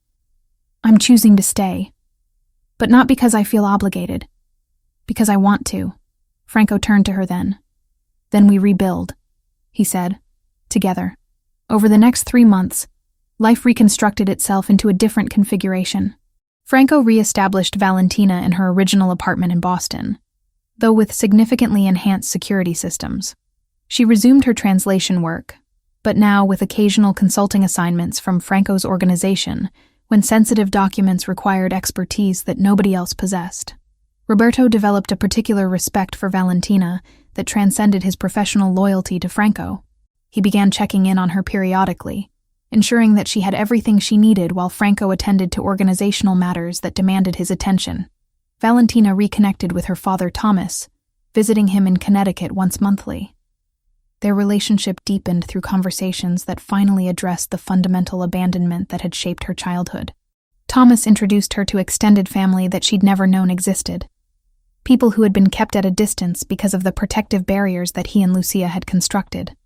I'm choosing to stay. But not because I feel obligated. Because I want to. Franco turned to her then. Then we rebuild, he said, together. Over the next 3 months, life reconstructed itself into a different configuration. Franco re-established Valentina in her original apartment in Boston, though with significantly enhanced security systems. She resumed her translation work, but now with occasional consulting assignments from Franco's organization when sensitive documents required expertise that nobody else possessed. Roberto developed a particular respect for Valentina that transcended his professional loyalty to Franco. He began checking in on her periodically, ensuring that she had everything she needed while Franco attended to organizational matters that demanded his attention. Valentina reconnected with her father Thomas, visiting him in Connecticut once monthly. Their relationship deepened through conversations that finally addressed the fundamental abandonment that had shaped her childhood. Thomas introduced her to extended family that she'd never known existed. People who had been kept at a distance because of the protective barriers that he and Lucia had constructed.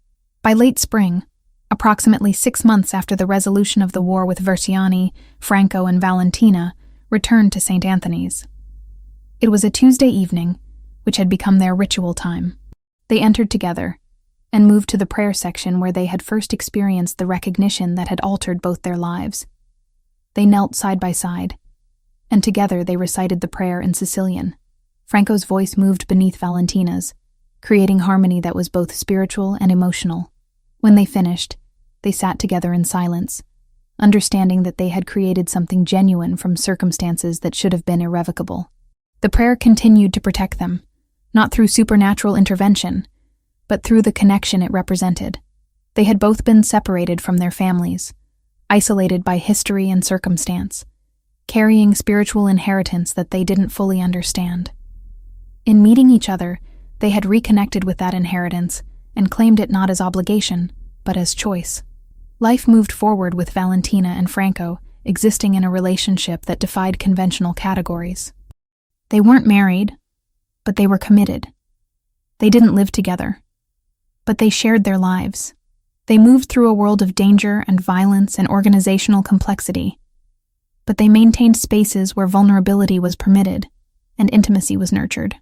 By late spring, approximately 6 months after the resolution of the war with Verciani, Franco, and Valentina returned to St. Anthony's. It was a Tuesday evening, which had become their ritual time. They entered together and moved to the prayer section where they had first experienced the recognition that had altered both their lives. They knelt side by side, and together they recited the prayer in Sicilian. Franco's voice moved beneath Valentina's, creating harmony that was both spiritual and emotional. When they finished, they sat together in silence, understanding that they had created something genuine from circumstances that should have been irrevocable. The prayer continued to protect them, not through supernatural intervention, but through the connection it represented. They had both been separated from their families, isolated by history and circumstance, carrying spiritual inheritance that they didn't fully understand. In meeting each other, they had reconnected with that inheritance and claimed it not as obligation, but as choice. Life moved forward with Valentina and Franco existing in a relationship that defied conventional categories. They weren't married, but they were committed. They didn't live together, but they shared their lives. They moved through a world of danger and violence and organizational complexity, but they maintained spaces where vulnerability was permitted and intimacy was nurtured.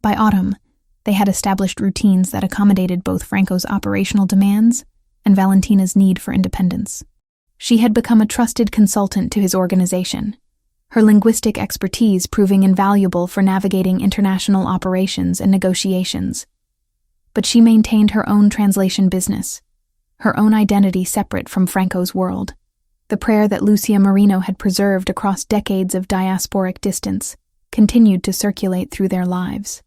By autumn, they had established routines that accommodated both Franco's operational demands and Valentina's need for independence. She had become a trusted consultant to his organization, her linguistic expertise proving invaluable for navigating international operations and negotiations. But she maintained her own translation business, her own identity separate from Franco's world. The prayer that Lucia Marino had preserved across decades of diasporic distance continued to circulate through their lives.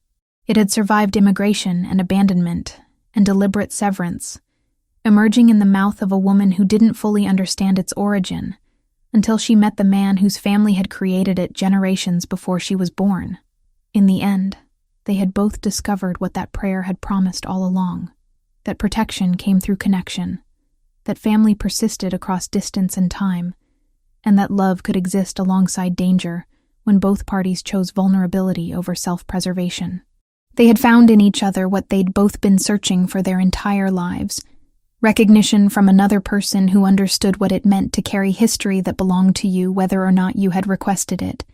It had survived immigration and abandonment and deliberate severance, emerging in the mouth of a woman who didn't fully understand its origin until she met the man whose family had created it generations before she was born. In the end, they had both discovered what that prayer had promised all along, that protection came through connection, that family persisted across distance and time, and that love could exist alongside danger when both parties chose vulnerability over self-preservation. They had found in each other what they'd both been searching for their entire lives: recognition from another person who understood what it meant to carry history that belonged to you whether or not you had requested it,